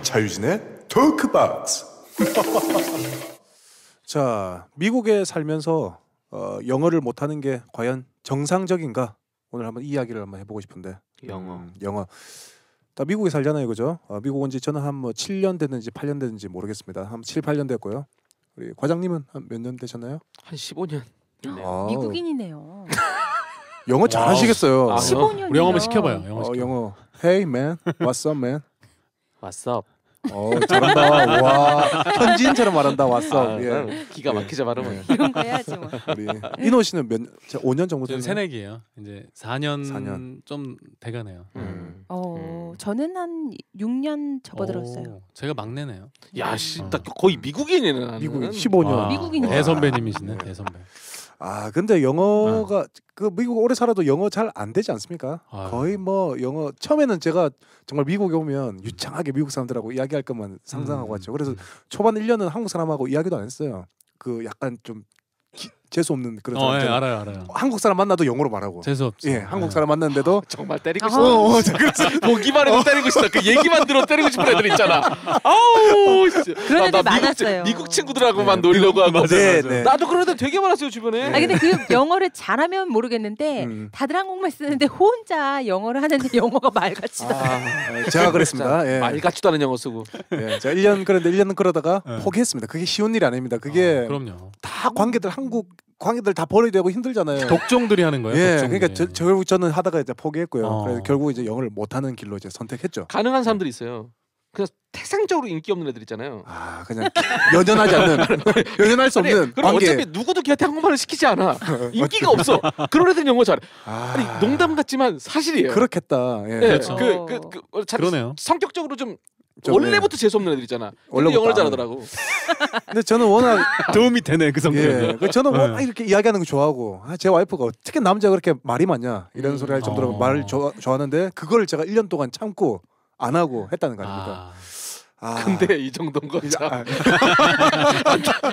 자유진의 토크박스. 자, 미국에 살면서 영어를 못하는 게 과연 정상적인가? 오늘 한번 이야기를 한번 해보고 싶은데. 영어. 다 미국에 살잖아요, 그죠? 미국 온 지 저는 한 뭐 7년 됐는지 8년 됐는지 모르겠습니다. 한 7, 8년 됐고요. 우리 과장님은 한 몇 년 되셨나요? 한 15년. 미국인이네요. 영어 잘하시겠어요. 15년. 우리 영어 한번 시켜봐요. 영어. Hey man, what's up man? What's up? 잘한다. 와, 현지인처럼 말한다. What's up? 예. 기가 막히죠 발음은. 이런 거 해야지 뭐. 우리 인호 씨는 5년 정도 저는 됐나요? 새내기예요. 이제 4년 좀 돼가네요. 저는 한 6년 접어들었어요. 제가 막내네요. 야, 씨, 나 거의 미국인이네 나는. 미국 15년. 미국인. 대선배님이시네. 대선배. 근데 영어가 그 미국 오래 살아도 영어 잘 안 되지 않습니까? 아유. 거의 뭐 영어 처음에는 제가 정말 미국에 오면 유창하게 미국 사람들하고 이야기할 것만 상상하고 왔죠. 그래서 초반 1년은 한국 사람하고 이야기도 안 했어요. 그 약간 좀 재수 없는 그런 사람. 예, 알아요. 한국 사람 만나도 영어로 말하고. 재수 없죠. 예, 한국 사람 만났는데도 정말 때리고 싶어. 그래서 보기만 해도 때리고 싶다. 그 얘기만 들어 때리고 싶은 애들 있잖아. 아우, 그런 애들 많았어요. 미국 친구들하고만 놀려고 하고. 네. 나도 그런 애들 되게 많았어요 주변에. 근데 그 영어를 잘하면 모르겠는데 다들 한국말 쓰는데 혼자 영어를 하는데 영어가 말같지도 제가 그랬습니다. 예. 말 같지도 않은 영어 쓰고. 예, 제가 1년 그러다가 포기했습니다. 그게 쉬운 일이 아닙니다. 그게 그럼요. 다 한국 관계들 다 버려야 되고 힘들잖아요. 독종들이 하는 거예요. 예, 독종들이. 그러니까 결국 저는 하다가 이제 포기했고요. 그래서 결국 이제 영어를 못하는 길로 이제 선택했죠. 가능한 사람들이 있어요. 그냥 태생적으로 인기 없는 애들 있잖아요. 그냥 연연하지 않는, 연연할 수 없는 그럼 관계. 어차피 누구도 걔한테 한국말을 시키지 않아. 인기가 없어. 그런 애들 영어 잘해. 아니 농담 같지만 사실이에요. 그렇겠다. 예. 그렇죠. 그러네요. 성격적으로 좀 좀, 원래부터 재수 없는 애들 있잖아. 근데 영어를 잘하더라고. 근데 저는 워낙 도움이 되네 그 성격은. 저는 워낙 이렇게 이야기하는 거 좋아하고 제 와이프가 어떻게 남자가 그렇게 말이 많냐 이런 소리 할 정도로 말을 좋아하는데 그걸 제가 1년 동안 참고 안 하고 했다는 거 아닙니까? 근데 이 정도인 거 참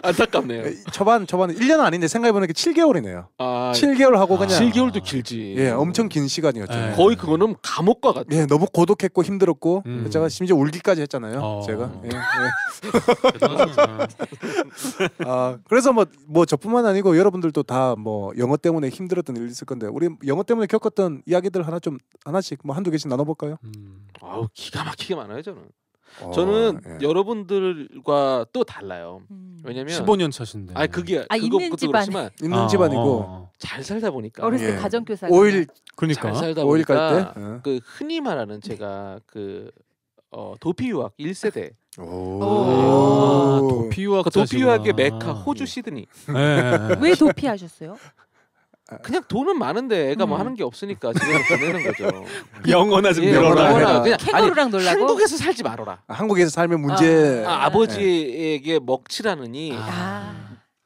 안타깝네요. 초반에 1년은 아닌데 생각해보니까 7개월이네요. 7개월 하고 그냥 7개월도 길지. 예, 엄청 긴 시간이었죠. 거의 그거는 감옥과 같아. 예, 너무 고독했고 힘들었고 제가 심지어 울기까지 했잖아요. 제가. 그래서 뭐 저뿐만 아니고 여러분들도 다 뭐 영어 때문에 힘들었던 일 있을 건데 우리 영어 때문에 겪었던 이야기들 하나씩 뭐 한두 개씩 나눠볼까요? 기가 막히게 많아요 저는. 저는 여러분들과 또 달라요. 왜냐면 15년 차신데. 그게 있는 집안. 그렇지만 있는 집안이고 잘 살다 보니까 어렸을 때 가정교사 5일 그러니까 잘 살다 5일 보니까 갈 때? 그 흔히 말하는 제가 그 도피 유학 1세대. 도피 유학 도피 유학의 메카 호주 시드니. 왜 도피하셨어요? 그냥 돈은 많은데 애가 뭐 하는 게 없으니까 집에서 보내는 거죠. 영어나 좀 늘어라. 그냥 캥거루랑 놀라고? 한국에서 살지 말아라. 한국에서 살면 문제. 아버지에게 먹칠하느니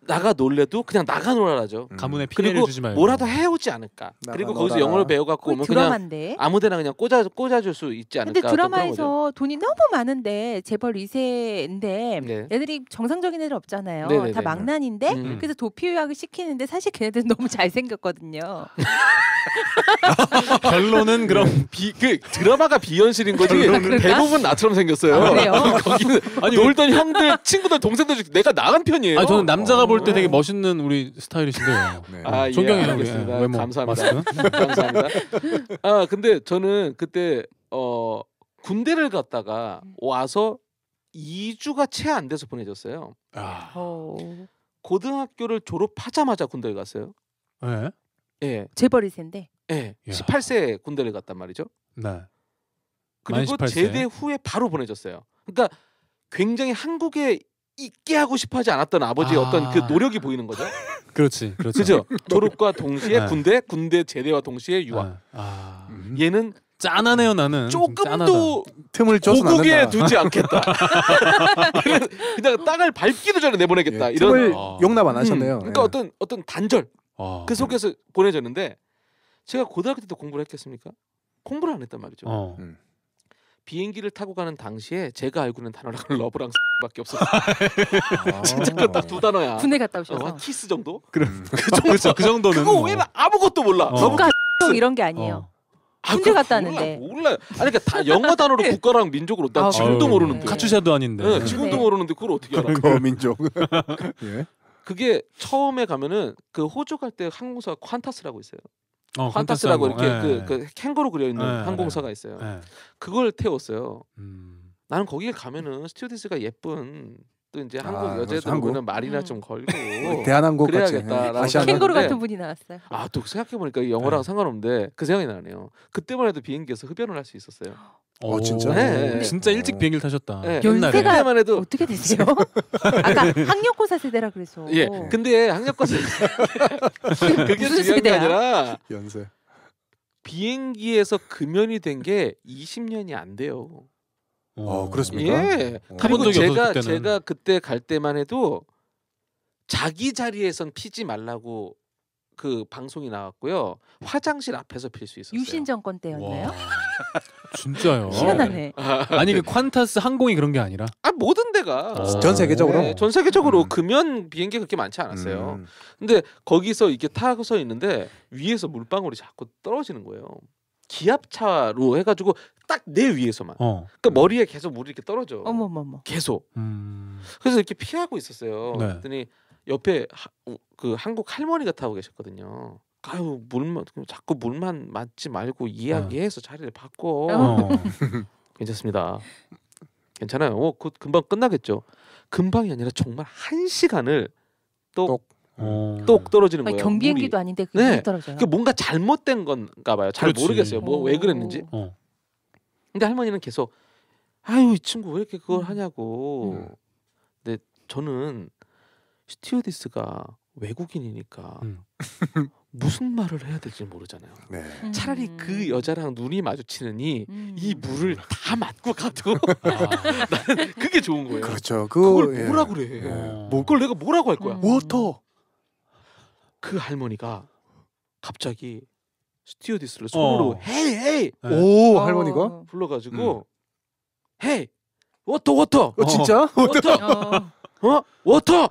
나가 놀래도 그냥 나가 놀아라죠. 가문에 피해를 그리고 주지 말고. 뭐라도 해오지 않을까. 그리고 거기서 영어를 배워갖고 오면 그냥 아무데나 그냥 꽂아줄 수 있지 않을까. 근데 드라마에서 돈이 너무 많은데 재벌 2세인데 애들이 정상적인 애들 없잖아요. 다 망난인데 그래서 도피 유학을 시키는데 사실 걔네들은 너무 잘생겼거든요. 결론은 그럼 그 드라마가 비현실인 거지. 대부분 나처럼 생겼어요. 그래요? 거기는 놀던 형들, 친구들, 동생들 중에 내가 나간 편이에요. 저는 남자가 볼 때 되게 멋있는 우리 스타일이신데요. 존경해요. 알겠습니다. 외모, 감사합니다. 마스크. 감사합니다. 근데 저는 그때 군대를 갔다가 와서 2주가 채 안 돼서 보내졌어요. 고등학교를 졸업하자마자 군대를 갔어요. 예. 재벌 2세인데. 예. 18세 군대를 갔단 말이죠. 네. 그리고 제대 후에 바로 보내졌어요. 그러니까 굉장히 한국에 있게 하고 싶어하지 않았던 아버지의 어떤 그 노력이 보이는 거죠. 그렇죠. 그죠? 졸업과 동시에 군대 제대와 동시에 유학. 얘는 짠하네요 나는. 조금도 틈을 줘서 고국에 두지 않겠다. 그냥 땅을 밟기도 전에 내보내겠다. 이런 용납 안 하셨네요. 그러니까 어떤 단절. 그 속에서 보내졌는데 제가 고등학교 때도 공부를 했겠습니까? 공부를 안 했단 말이죠. 비행기를 타고 가는 당시에 제가 알고 있는 단어랑 러브랑 밖에 없었어요. 진짜 그 딱 두 단어야. 군대 갔다 오셔서 키스 정도? 그럼 그 정도는 그거 외에는 아무것도 몰라. 국가 이런 게 아니에요. 군대 갔다 왔는데. 몰라요. 아니 그러니까 다 영어 단어로 국가랑 민족으로 난 지금도 모르는데. 카투샤도 아닌데. 네, 지금도 모르는데 그걸 어떻게 알아? 그 민족. 예. 그게 처음에 가면은 그 호주 갈 때 항공사가 콴타스라고 있어요. 콴타스라고 이렇게 그 캥거루 그려 있는 항공사가 있어요. 그걸 태웠어요. 나는 거길 가면은 스튜어디스가 예쁜 또 이제 한국 여자들 보면 말이나 좀 걸고 대한항공 그래야겠다라고 캥거루 같은 분이 나왔어요. 또 생각해 보니까 영어랑 상관없는데 그 생각이 나네요. 그때만 해도 비행기에서 흡연을 할 수 있었어요. 진짜? 네. 진짜 일찍 비행기를 타셨다. 네. 연세가 해도 어떻게 되세요? 아까 학력고사 세대라 그래서. 예. 근데 학력고사 그게 중요한 게 아니라 연세. 비행기에서 금연이 된 게 20년이 안 돼요. 그렇습니까? 예. 그리고 제가 그때 갈 때만 해도 자기 자리에선 피지 말라고 그 방송이 나왔고요. 화장실 앞에서 필 수 있었어요. 유신 정권 때였나요? 진짜요? 희한하네. 아니 그 콴타스 항공이 그런 게 아니라 모든 데가 전 세계적으로 네, 전 세계적으로 금연 비행기 그렇게 많지 않았어요. 근데 거기서 이렇게 타고서 있는데 위에서 물방울이 자꾸 떨어지는 거예요. 기압차로 해가지고 딱 내 위에서만. 그러니까 머리에 계속 물이 이렇게 떨어져. 어머머머. 계속. 그래서 이렇게 피하고 있었어요. 네. 그랬더니 옆에 그 한국 할머니가 타고 계셨거든요. 아유 물만 자꾸 물만 맞지 말고 이야기해서 자리를 바꿔. 괜찮습니다. 괜찮아요. 그 금방 끝나겠죠. 금방이 아니라 정말 1시간을 똑 떨어지는 거예요. 경비행기도 물이. 아닌데 그게 떨어져요. 그 뭔가 잘못된 건가 봐요. 잘 모르겠어요. 뭐 왜 그랬는지. 근데 할머니는 계속 아유 이 친구 왜 이렇게 그걸 하냐고. 근데 저는 스튜어디스가 외국인이니까 무슨 말을 해야 될지 모르잖아요. 네. 차라리 그 여자랑 눈이 마주치느니 이 물을 다 맞고 가도 나는 그게 좋은 거예요. 그렇죠. 그걸 뭐라 그래? 그걸 내가 뭐라고 할 거야? 워터. 그 할머니가 갑자기 스튜어디스를 손으로 헤이 오 할머니가 불러가지고 헤이 워터 진짜? 워터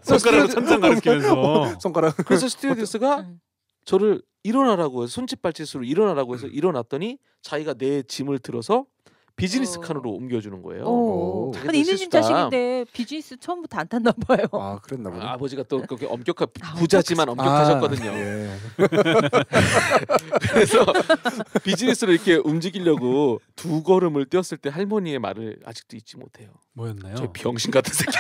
손가락으로 천장 가리키면서 손가락. 그래서 스튜어디스가 저를 일어나라고 해서 손짓발짓으로 일어나라고 해서 일어났더니 자기가 내 짐을 들어서 비즈니스 칸으로 옮겨주는 거예요. 근데 있는 자식인데 비즈니스 처음부터 안 탔나 봐요. 그랬나 보네. 아버지가 또 그렇게 엄격한 부자지만 엄격하셨거든요. 예. 그래서 비즈니스를 이렇게 움직이려고 2걸음을 뛰었을 때 할머니의 말을 아직도 잊지 못해요. 뭐였나요? 저 병신 같은 새끼.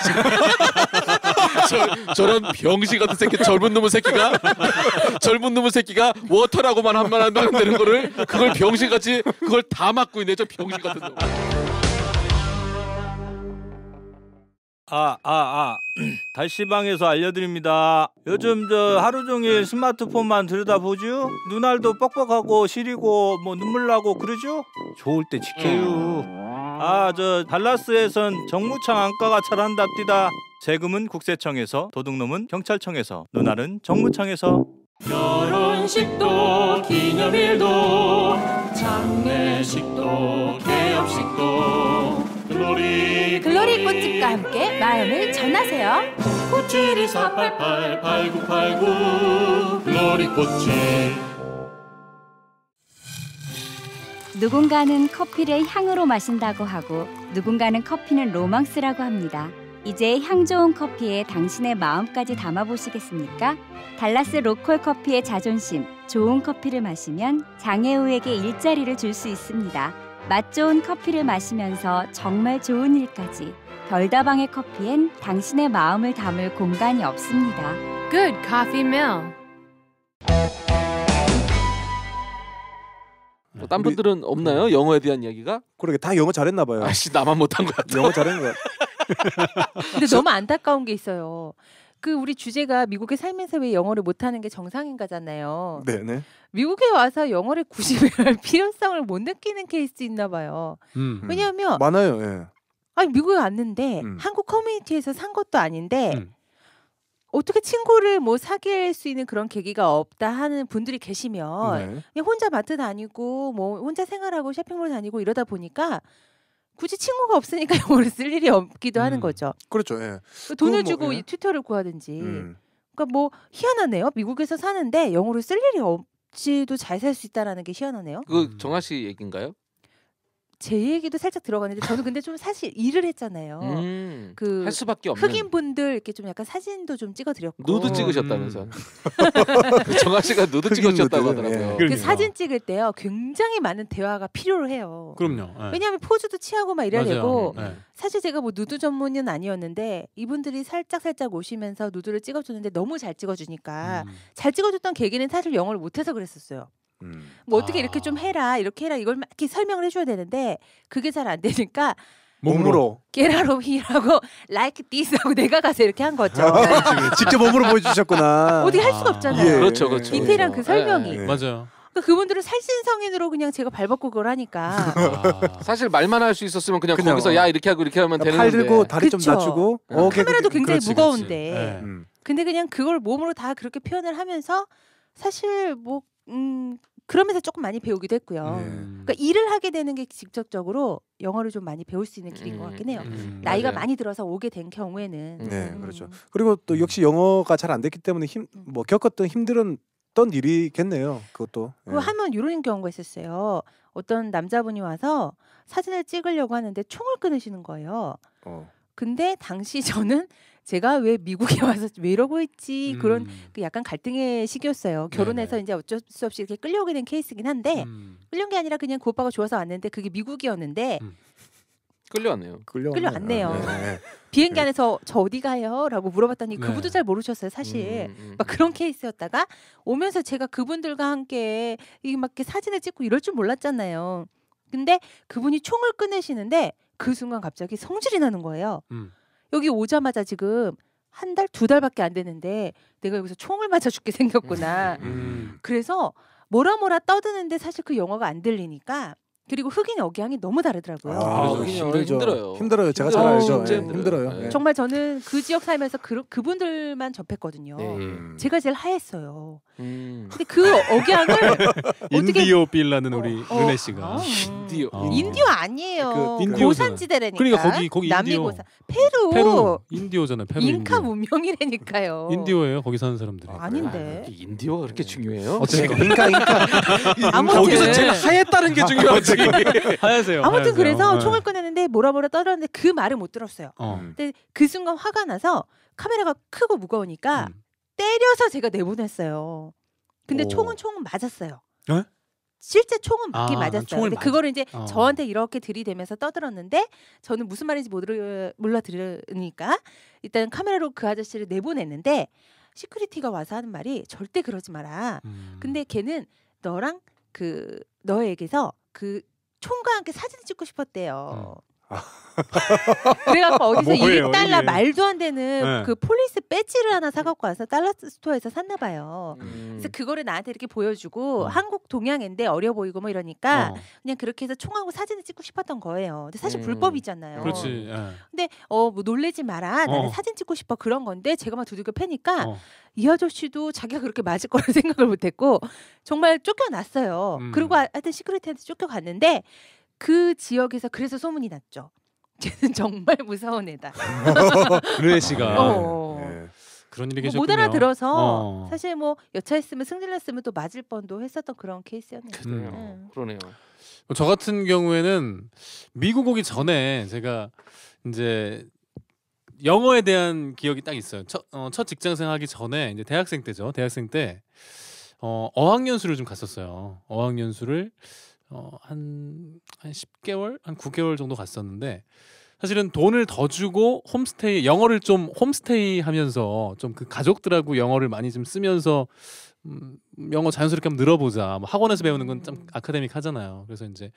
저런 병신 같은 새끼, 젊은 놈의 새끼가 워터라고만 한말 하면 되는 거를 그걸 병신같이 그걸 다 막고 있네. 저 병신 같은 놈. 달시방에서 알려드립니다. 요즘 저 하루 종일 스마트폰만 들여다보죠? 눈알도 뻑뻑하고 시리고 뭐 눈물 나고 그러죠? 좋을 때 지켜요. 저 달라스에선 정무청 안과가 잘한답디다. 세금은 국세청에서, 도둑놈은 경찰청에서, 눈알은 정무청에서. 결혼식도 기념일도 장례식도 개업식도 글로리 꽃집과 함께 마음을 전하세요. 972-488-8989 글로리 꽃집. 누군가는 커피를 향으로 마신다고 하고 누군가는 커피는 로망스라고 합니다. 이제 향 좋은 커피에 당신의 마음까지 담아보시겠습니까? 달라스 로컬 커피의 자존심, 좋은 커피를 마시면 장애우에게 일자리를 줄 수 있습니다. 맛 좋은 커피를 마시면서 정말 좋은 일까지. 별다방의 커피엔 당신의 마음을 담을 공간이 없습니다. Good Coffee Mill. 딴 분들은 없나요? 영어에 대한 이야기가? 그러게 다 영어 잘했나 봐요. 나만 못한 것 같아. 영어 잘한 것 같아. 근데 너무 안타까운 게 있어요. 그 우리 주제가 미국에 살면서 왜 영어를 못하는 게 정상인가잖아요. 네네. 미국에 와서 영어를 구십을 할 필요성을 못 느끼는 케이스 있나 봐요. 왜냐하면 많아요. 예. 아니 미국에 왔는데 한국 커뮤니티에서 산 것도 아닌데 어떻게 친구를 뭐 사귈 수 있는 그런 계기가 없다 하는 분들이 계시면 그냥 혼자 마트 다니고 뭐 혼자 생활하고 쇼핑몰 다니고 이러다 보니까 굳이 친구가 없으니까 영어를 쓸 일이 없기도 하는 거죠. 그렇죠. 예. 돈을 주고 이 튜터를 구하든지. 그러니까 뭐 희한하네요. 미국에서 사는데 영어를 쓸 일이 없이도 잘 살 수 있다라는 게 희한하네요. 그 정아 씨 얘기인가요? 제 얘기도 살짝 들어가는데 저는 근데 좀 사실 일을 했잖아요. 그 할 수밖에 없는 흑인분들 이렇게 좀 약간 사진도 좀 찍어드렸고 누드 찍으셨다면서 정아 씨가 누드 찍으셨다고 하더라고요. 그 사진 찍을 때요 굉장히 많은 대화가 필요로 해요. 그럼요. 왜냐하면 포즈도 취하고 막 이래야 맞아요. 되고 사실 제가 뭐 누드 전문은 아니었는데 이분들이 살짝 오시면서 누드를 찍어주는데 너무 잘 찍어주니까 잘 찍어줬던 계기는 사실 영어를 못해서 그랬었어요. 뭐 어떻게 이렇게 좀 해라 이렇게 해라 이걸 막 이렇게 설명을 해줘야 되는데 그게 잘 안 되니까 몸으로 게라로 히라고 like this 하고 내가 가서 이렇게 한 거죠. 직접 몸으로 보여주셨구나. 어디 할 수가 없잖아요. 예. 그렇죠. 디테일한 그 설명이. 맞아요. 그러니까 그분들은 살신성인으로 그냥 제가 발벗고 그걸 하니까 사실 말만 할 수 있었으면 그냥 거기서 야 이렇게 하고 이렇게 하면 되는데 팔 들고 다리 좀 낮추고 카메라도 굉장히 그렇지, 무거운데 근데 그냥 그걸 몸으로 다 그렇게 표현을 하면서 사실 뭐 그러면서 조금 많이 배우기도 했고요. 그러니까 일을 하게 되는 게 직접적으로 영어를 좀 많이 배울 수 있는 길인 것 같긴 해요. 나이가 맞아요. 많이 들어서 오게 된 경우에는. 네, 그렇죠. 그리고 또 역시 영어가 잘 안 됐기 때문에 뭐 겪었던 힘들었던 일이겠네요. 그것도. 그 한번 이런 경우가 있었어요. 어떤 남자분이 와서 사진을 찍으려고 하는데 총을 끊으시는 거예요. 근데 당시 저는 제가 왜 미국에 와서 왜 이러고 있지 그런 그 약간 갈등의 시기였어요. 결혼해서 이제 어쩔 수 없이 이렇게 끌려오게 된 케이스긴 한데 끌려온 게 아니라 그냥 그 오빠가 좋아서 왔는데 그게 미국이었는데 끌려왔네요. 끌려왔네요. 비행기 안에서 저 어디 가요? 라고 물어봤더니 그분도 잘 모르셨어요. 사실 막 그런 케이스였다가 오면서 제가 그분들과 함께 이게 막 이렇게 사진을 찍고 이럴 줄 몰랐잖아요. 근데 그분이 총을 꺼내시는데 그 순간 갑자기 성질이 나는 거예요. 여기 오자마자 지금 한 달, 2달밖에 안 되는데 내가 여기서 총을 맞아 죽게 생겼구나. 그래서 뭐라 떠드는데 사실 그 영어가 안 들리니까 그리고 흑인 억양이 너무 다르더라고요. 힘들어요. 힘들어요. 제가 잘 알죠. 힘들어요. 네. 정말 저는 그 지역 살면서 그분들만 접했거든요. 제가 제일 하했어요. 근데 그 억양을 인디오 빌라는 우리 르네 씨가 인디오 아니에요. 그 고산지대라니까. 그러니까 거기 남미고산. 페루. 인디오잖아요. 페루 잉카 문명이라니까요. 인디오예요. 거기 사는 사람들이. 아닌데. 인디오가 그렇게 중요해요? 어쨌든 잉카. 거기서 제일 하였다는 게 중요하지. 하야세요. 아무튼 그래서 총을 꺼내는데 뭐라 떠들었는데 그 말을 못 들었어요. 근데 그 순간 화가 나서 카메라가 크고 무거우니까 때려서 제가 내보냈어요. 근데 총은 맞았어요. 에? 실제 총은 맞긴 맞았어요. 근데 그거를 이제 어. 저한테 이렇게 들이대면서 떠들었는데 저는 무슨 말인지 몰라 들으니까 일단 카메라로 그 아저씨를 내보냈는데 시큐리티가 와서 하는 말이 절대 그러지 마라. 근데 걔는 너랑 너에게서 그 총과 함께 사진을 찍고 싶었대요. 그래갖고 어디서 $1 말도 안 되는 그 폴리스 배지를 하나 사갖고 와서 달러 스토어에서 샀나 봐요. 그래서 그거를 나한테 이렇게 보여주고 한국 동양인데 어려 보이고 뭐 이러니까 그냥 그렇게 해서 총하고 사진을 찍고 싶었던 거예요. 근데 사실 불법이잖아요. 그렇지. 근데 뭐 놀래지 마라. 나는 사진 찍고 싶어 그런 건데 제가 막 두들겨 패니까 이 아저씨도 자기가 그렇게 맞을 거라 생각을 못했고 정말 쫓겨났어요. 그리고 하여튼 시크릿한테 쫓겨갔는데 그 지역에서 그래서 소문이 났죠. 쟤는 정말 무서운 애다. 르네 씨가 그런 일이 계셨군요. 못 알아들어서 사실 뭐 여차했으면 승질났으면 또 맞을 뻔도 했었던 그런 케이스였네요. 그러네요. 저 같은 경우에는 미국 오기 전에 제가 이제 영어에 대한 기억이 딱 있어요. 첫 직장생 하기 전에 이제 대학생 때죠. 대학생 때 어학연수를 좀 갔었어요. 어학연수를 한 10개월, 한 9개월 정도 갔었는데 사실은 돈을 더 주고 홈스테이 영어를 좀 홈스테이 하면서 좀 그 가족들하고 영어를 많이 좀 쓰면서 영어 자연스럽게 한번 늘어보자. 뭐 학원에서 배우는 건 좀 아카데믹 하잖아요. 그래서 이제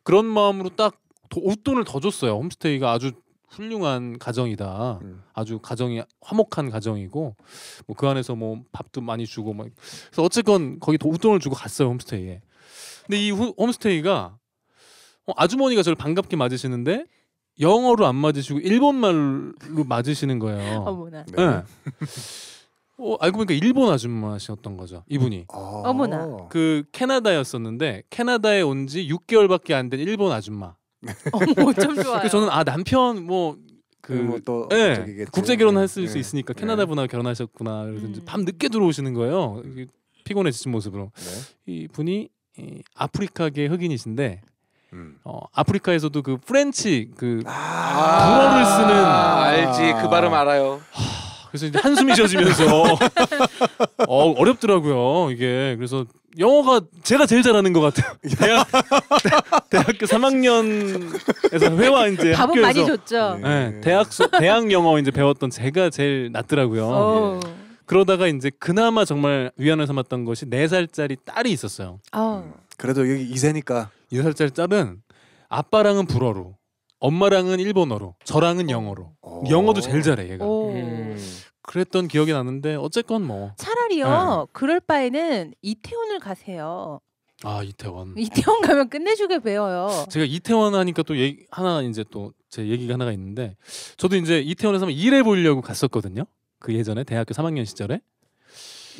그런 마음으로 딱 웃돈을 더 줬어요. 홈스테이가 아주 훌륭한 가정이다. 아주 가정이 화목한 가정이고 뭐 그 안에서 뭐 밥도 많이 주고 막 그래서 어쨌건 거기 웃돈을 주고 갔어요. 홈스테이에. 근데 이 홈스테이가 아주머니가 저를 반갑게 맞으시는데 영어로 안 맞으시고 일본말로 맞으시는 거예요. 어머나. 네. 알고 보니까 일본 아줌마셨던 거죠. 이분이. 어머나. 그 캐나다였었는데 캐나다에 온 지 6개월밖에 안 된 일본 아줌마. 어머, 좀 좋아요. 그래서 저는 남편 또 네, 국제 결혼할 수 있으니까 캐나다 분하고 결혼하셨구나. 그래서 이제 밤 늦게 들어오시는 거예요. 피곤해 지친 모습으로. 이 분이 아프리카계 흑인이신데 아프리카에서도 그 프렌치 그 불어를 쓰는 알지 그 발음 알아요. 그래서 이제 한숨이 쉬어지면서 어렵더라고요 이게. 그래서 영어가 제가 제일 잘하는 것 같아요. 대학교 3학년에서 회화 이제 답은 학교에서 많이 줬죠. 네, 대학 영어 이제 배웠던 제가 제일 낫더라고요. 그러다가 이제 그나마 정말 위안을 삼았던 것이 4살짜리 딸이 있었어요. 그래도 여기 2세니까 2살짜리 딸은 아빠랑은 불어로, 엄마랑은 일본어로, 저랑은 영어로. 영어도 제일 잘해 얘가. 그랬던 기억이 나는데 어쨌건 뭐 차라리요. 그럴 바에는 이태원을 가세요. 이태원 가면 끝내주게 배워요. 제가 이태원 하니까 또 하나 이제 또 제 얘기가 하나가 있는데 저도 이제 이태원에서 일해 보려고 갔었거든요. 그 예전에 대학교 3학년 시절에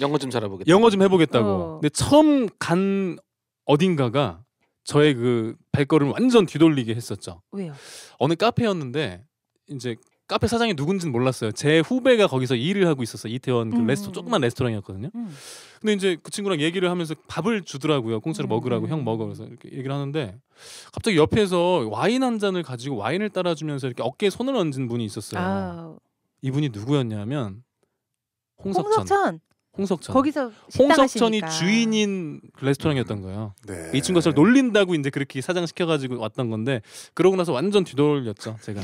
영어 좀 잘해보겠다. 영어 좀 해보겠다고. 근데 처음 간 어딘가가 저의 그 발걸음을 완전 뒤돌리게 했었죠. 왜요? 어느 카페였는데 이제 카페 사장이 누군지는 몰랐어요. 제 후배가 거기서 일을 하고 있었어요. 이태원 그 조그만 레스토랑이었거든요. 근데 이제 그 친구랑 얘기를 하면서 밥을 주더라고요. 공짜로 먹으라고. 형 먹어. 그래서 이렇게 얘기를 하는데 갑자기 옆에서 와인 한 잔을 가지고 와인을 따라주면서 이렇게 어깨에 손을 얹은 분이 있었어요. 이분이 누구였냐면 홍석천. 거기서 홍석천이 식당하시니까. 주인인 레스토랑이었던 거예요. 네. 이 친구가 저를 놀린다고 이제 그렇게 사장 시켜가지고 왔던 건데 그러고 나서 완전 뒤돌렸죠 제가.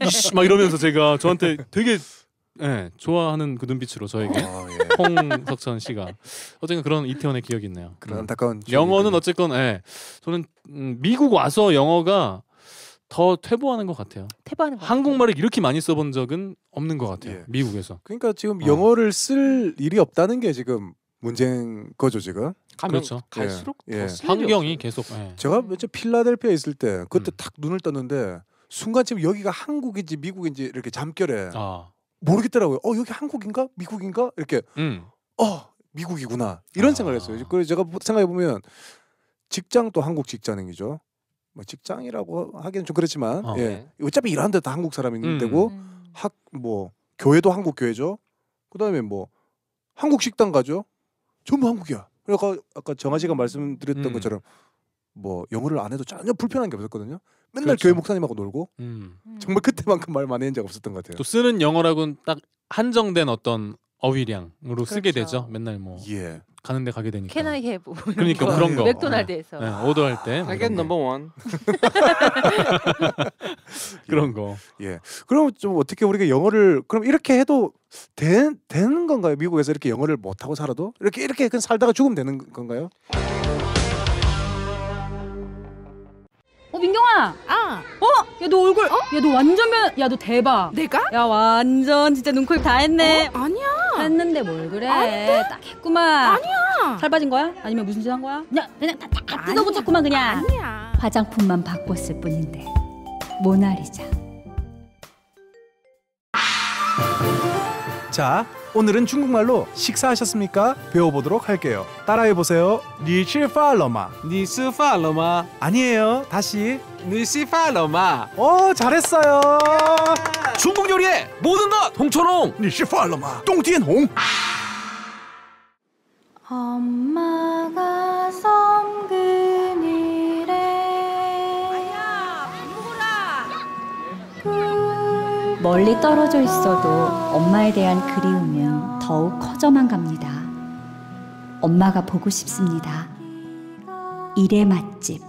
이씨 막 이러면서 제가 저한테 되게 좋아하는 그 눈빛으로 저에게 홍석천 씨가 어쨌든 그런 이태원의 기억이 있네요. 그런 안타까운 영어는 어쨌건 저는 미국 와서 영어가 더 퇴보하는 것 같아요. 한국말을 이렇게 많이 써본 적은 없는 것 같아요. 미국에서. 그러니까 지금 영어를 쓸 일이 없다는 게 지금 문제인 거죠 지금. 그렇죠. 갈수록 더 환경이 계속. 제가 며칠 필라델피아에 있을 때 그때 탁 눈을 떴는데 순간 지금 여기가 한국인지 미국인지 이렇게 잠결에 모르겠더라고요. 여기 한국인가 미국인가 이렇게. 미국이구나 이런 생각을 했어요. 그래서 제가 생각해 보면 직장도 한국 직장이죠. 뭐 직장이라고 하기는 좀 그렇지만 어차피 일하는 데도 한국 사람이 있는 데고 교회도 한국 교회죠. 그다음에 뭐 한국 식당 가죠. 전부 한국이야. 그러니까 아까 정아 씨가 말씀드렸던 것처럼 뭐 영어를 안 해도 전혀 불편한 게 없었거든요. 맨날 교회 목사님하고 놀고 정말 그때만큼 말 많이 한 적 없었던 것 같아요. 또 쓰는 영어라고는 딱 한정된 어떤 어휘량으로 쓰게 되죠. 맨날 뭐 가는데 가게 되니까. Can I have? 그러니까 그런 거. 맥도날드에서. 오더할 때. I get number one. 그런 거. 그럼 좀 어떻게 우리가 영어를 그럼 이렇게 해도 되는 건가요? 미국에서 이렇게 영어를 못 하고 살아도 이렇게 그냥 살다가 죽으면 되는 건가요? 민경아. 야 너 얼굴. 야 너 완전 야 너 대박. 내가? 야 완전 진짜 눈코입 다 했네. 아니야. 했는데 뭘 그래? 딱 했구만. 아니야. 살 빠진 거야? 아니면 무슨 짓 한 거야? 그냥 다 뜯어고쳤구만 그냥. 아니야. 화장품만 바꿨을 뿐인데 모나리자. 자, 오늘은 중국말로 식사하셨습니까? 배워보도록 할게요. 따라해보세요. 你吃饭了吗?你吃饭了吗? 아니에요. 다시. 你吃饭了吗? 잘했어요. 중국 요리의 모든 것 홍초롱. 你吃饭了吗?冬天红. 엄마가 성금이래. 아야, 먹어라. 멀리 떨어져 있어도 엄마에 대한 그리움은 더욱 커져만 갑니다. 엄마가 보고 싶습니다. 일의 맛집.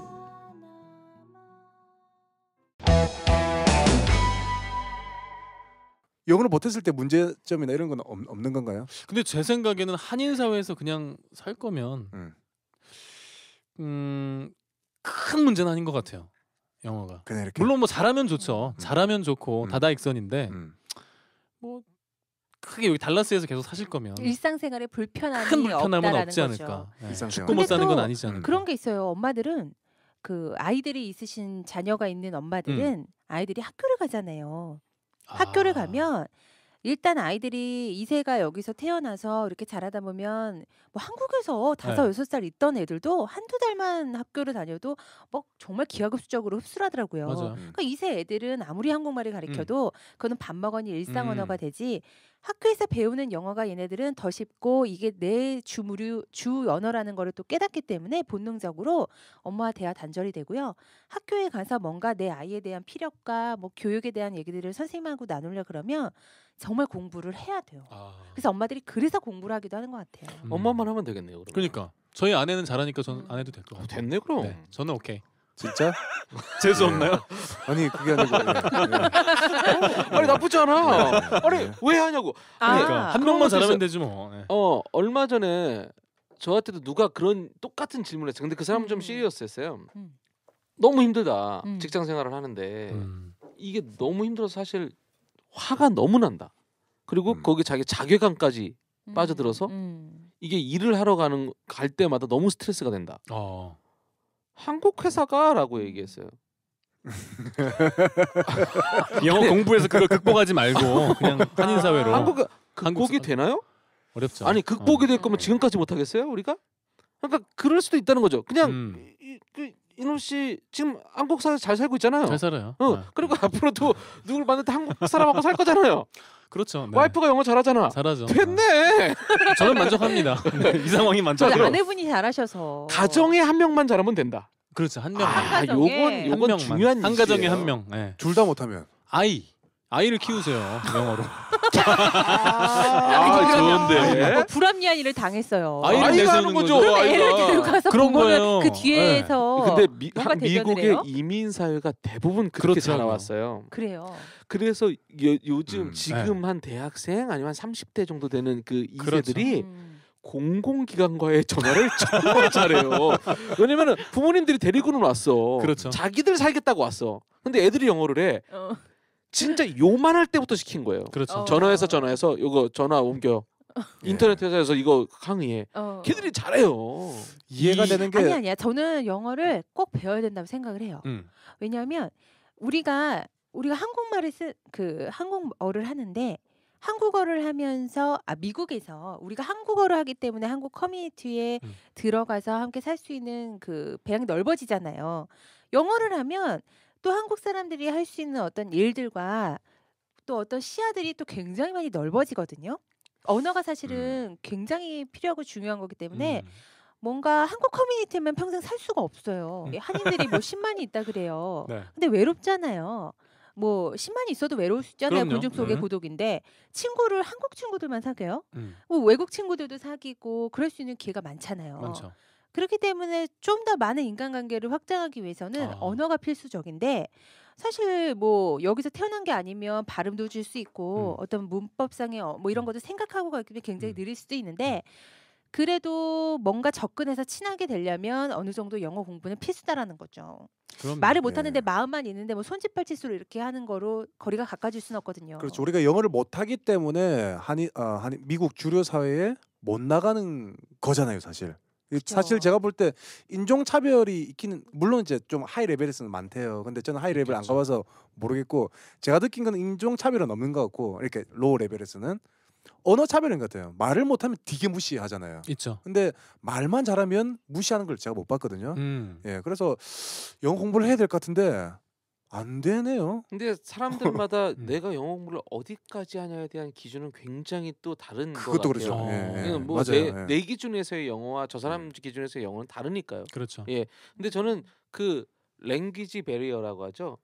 영어를 못했을 때 문제점이나 이런 건 없는 건가요? 근데 제 생각에는 한인 사회에서 그냥 살 거면 큰 문제는 아닌 것 같아요. 영어가. 그냥 이렇게. 물론 뭐 잘하면 좋죠. 잘하면 좋고 다다익선인데 뭐 크게 여기 달라스에서 계속 사실 거면 일상생활에 불편함이 큰 불편함은 없다라는 없지 거죠. 않을까. 일상생활. 죽고 못 사는 건 아니지 않을까. 그런 게 있어요. 엄마들은 그 아이들이 있으신 자녀가 있는 엄마들은 아이들이 학교를 가잖아요. 학교를 가면 일단 아이들이 2세가 여기서 태어나서 이렇게 자라다 보면 뭐 한국에서 5, 6살 있던 애들도 한두 달만 학교를 다녀도 뭐 정말 기하급수적으로 흡수를 하더라고요. 맞아요. 그러니까 2세 애들은 아무리 한국말을 가르쳐도 그거는 밥 먹으니 일상 언어가 되지 학교에서 배우는 영어가 얘네들은 더 쉽고 이게 내 주 언어라는 거를 또 깨닫기 때문에 본능적으로 엄마와 대화 단절이 되고요. 학교에 가서 뭔가 내 아이에 대한 필요과 뭐 교육에 대한 얘기들을 선생님하고 나누려 그러면 정말 공부를 해야 돼요. 그래서 엄마들이 그래서 공부를 하기도 하는 것 같아요. 엄마만 하면 되겠네요. 그러면. 그러니까 저희 아내는 잘하니까 저는 안 해도 될 것 같아요. 됐네 그럼. 네, 저는 오케이. 진짜? 재수 없나요? 아니 그게 아니고 아니 나쁘지 않아. 아니 왜 하냐고. 그러니까 한 명만 잘하면 되지 뭐. 네. 얼마 전에 저한테도 누가 그런 똑같은 질문을 했어요. 근데 그 사람은 좀 시리어스했어요. 너무 힘들다. 직장 생활을 하는데 이게 너무 힘들어서 사실 화가 너무 난다. 그리고 거기 자기 자괴감까지 빠져들어서 이게 일을 하러 갈 때마다 너무 스트레스가 된다. 한국 회사가라고 얘기했어요. 영어 공부해서 그걸 극복하지 말고 그냥 한인 사회로. 한국 극복이 되나요? 어렵죠. 아니 극복이 될 거면 지금까지 못 하겠어요, 우리가? 그러니까 그럴 수도 있다는 거죠. 그냥 인호 씨 지금 한국 사회에서 잘 살고 있잖아요. 잘 살아요. 그리고 앞으로도 누굴 만나도 한국 사람하고 살 거잖아요. 그렇죠. 네. 와이프가 영어 잘하잖아. 잘하죠. 됐네. 저는 만족합니다. 이 상황이 만족해요. 아내분이 잘하셔서. 가정에 한 명만 잘하면 된다. 그렇죠. 한 명. 요건 중요한 한 가정에 한 명. 네. 둘 다 못하면 아이를 키우세요. 영어로. 좋은데. 불합리한 일을 당했어요. 아이가 하는 거죠. 그럼 애를 데려가서 그런 거예요. 그 뒤에서. 근데 미국의 이민 사회가 대부분 그렇게 자라왔어요. 그래요. 그래서 요즘 지금 한 대학생 아니면 한 30대 정도 되는 그 2세들이 공공기관과의 전화를 정말 잘해요. 왜냐면은 부모님들이 데리고는 왔어. 그렇죠. 자기들 살겠다고 왔어. 근데 애들이 영어를 해. 진짜 요만할 때부터 시킨 거예요. 그렇죠. 전화해서 요거 전화 옮겨. 인터넷 회사에서 이거 강의해. 걔들이 잘해요. 이해가 되는 게 아니야. 저는 영어를 꼭 배워야 된다고 생각을 해요. 왜냐하면 우리가 한국말을 한국어를 하는데 한국어를 하면서 미국에서 우리가 한국어를 하기 때문에 한국 커뮤니티에 들어가서 함께 살 수 있는 그 배양이 넓어지잖아요. 영어를 하면 또 한국 사람들이 할 수 있는 어떤 일들과 또 어떤 시야들이 또 굉장히 많이 넓어지거든요. 언어가 사실은 굉장히 필요하고 중요한 거기 때문에 뭔가 한국 커뮤니티면 평생 살 수가 없어요. 한인들이 뭐 10만이 있다 그래요. 네. 근데 외롭잖아요. 뭐 10만이 있어도 외로울 수 있잖아요. 그럼요. 군중 속의 고독인데 친구를 한국 친구들만 사귀어요. 뭐 외국 친구들도 사귀고 그럴 수 있는 기회가 많잖아요. 많죠. 그렇기 때문에 좀 더 많은 인간관계를 확장하기 위해서는 언어가 필수적인데 사실 뭐 여기서 태어난 게 아니면 발음도 줄 수 있고 어떤 문법상의 뭐 이런 것도 생각하고 가기 굉장히 느릴 수도 있는데 그래도 뭔가 접근해서 친하게 되려면 어느 정도 영어 공부는 필수다라는 거죠. 그럼요. 말을 못하는데 마음만 있는데 뭐 손짓발짓으로 이렇게 하는 거로 거리가 가까워질 수는 없거든요. 그렇죠. 우리가 영어를 못하기 때문에 미국 주류 사회에 못 나가는 거잖아요, 사실. 그렇죠. 사실 제가 볼 때 인종 차별이 있기는 물론 이제 좀 하이 레벨에서는 많대요. 근데 저는 하이 레벨 안 가봐서 모르겠고 제가 느낀 건 인종 차별은 없는 것 같고 이렇게 로우 레벨에서는 언어 차별인 것 같아요. 말을 못하면 되게 무시하잖아요. 있죠. 근데 말만 잘하면 무시하는 걸 제가 못 봤거든요. 예, 그래서 영어 공부를 해야 될 것 같은데 안 되네요. 근데 사람들마다 내가 영어 공부를 어디까지 하냐에 대한 기준은 굉장히 또 다른 것 같아요. 그것도 그렇죠. 예, 뭐 맞아요. 내 기준에서의 영어와 저 사람 기준에서의 영어는 다르니까요. 그렇죠. 예. 근데 저는 그 랭귀지 베리어라고 하죠.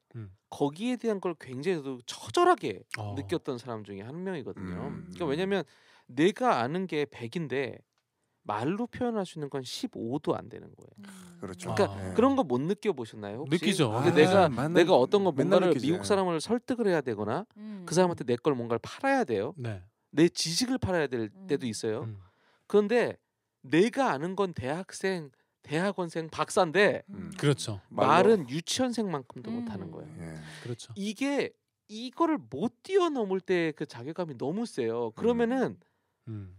거기에 대한 걸 굉장히 처절하게 느꼈던 사람 중에 한 명이거든요. 그러니까 왜냐면 내가 아는 게 100인데 말로 표현할 수 있는 건 15도 안 되는 거예요. 그렇죠. 그러니까 그런 거 못 느껴보셨나요? 혹시? 느끼죠. 근데 내가 어떤 거 뭔가를 느끼지. 미국 사람을 설득을 해야 되거나 그 사람한테 내 걸 뭔가를 팔아야 돼요. 네. 내 지식을 팔아야 될 때도 있어요. 그런데 내가 아는 건 대학생, 대학원생, 박사인데 그렇죠. 말은 유치원생만큼도 못하는 거예요. 예. 이거를 못 뛰어넘을 때 그 자괴감이 너무 세요. 그러면은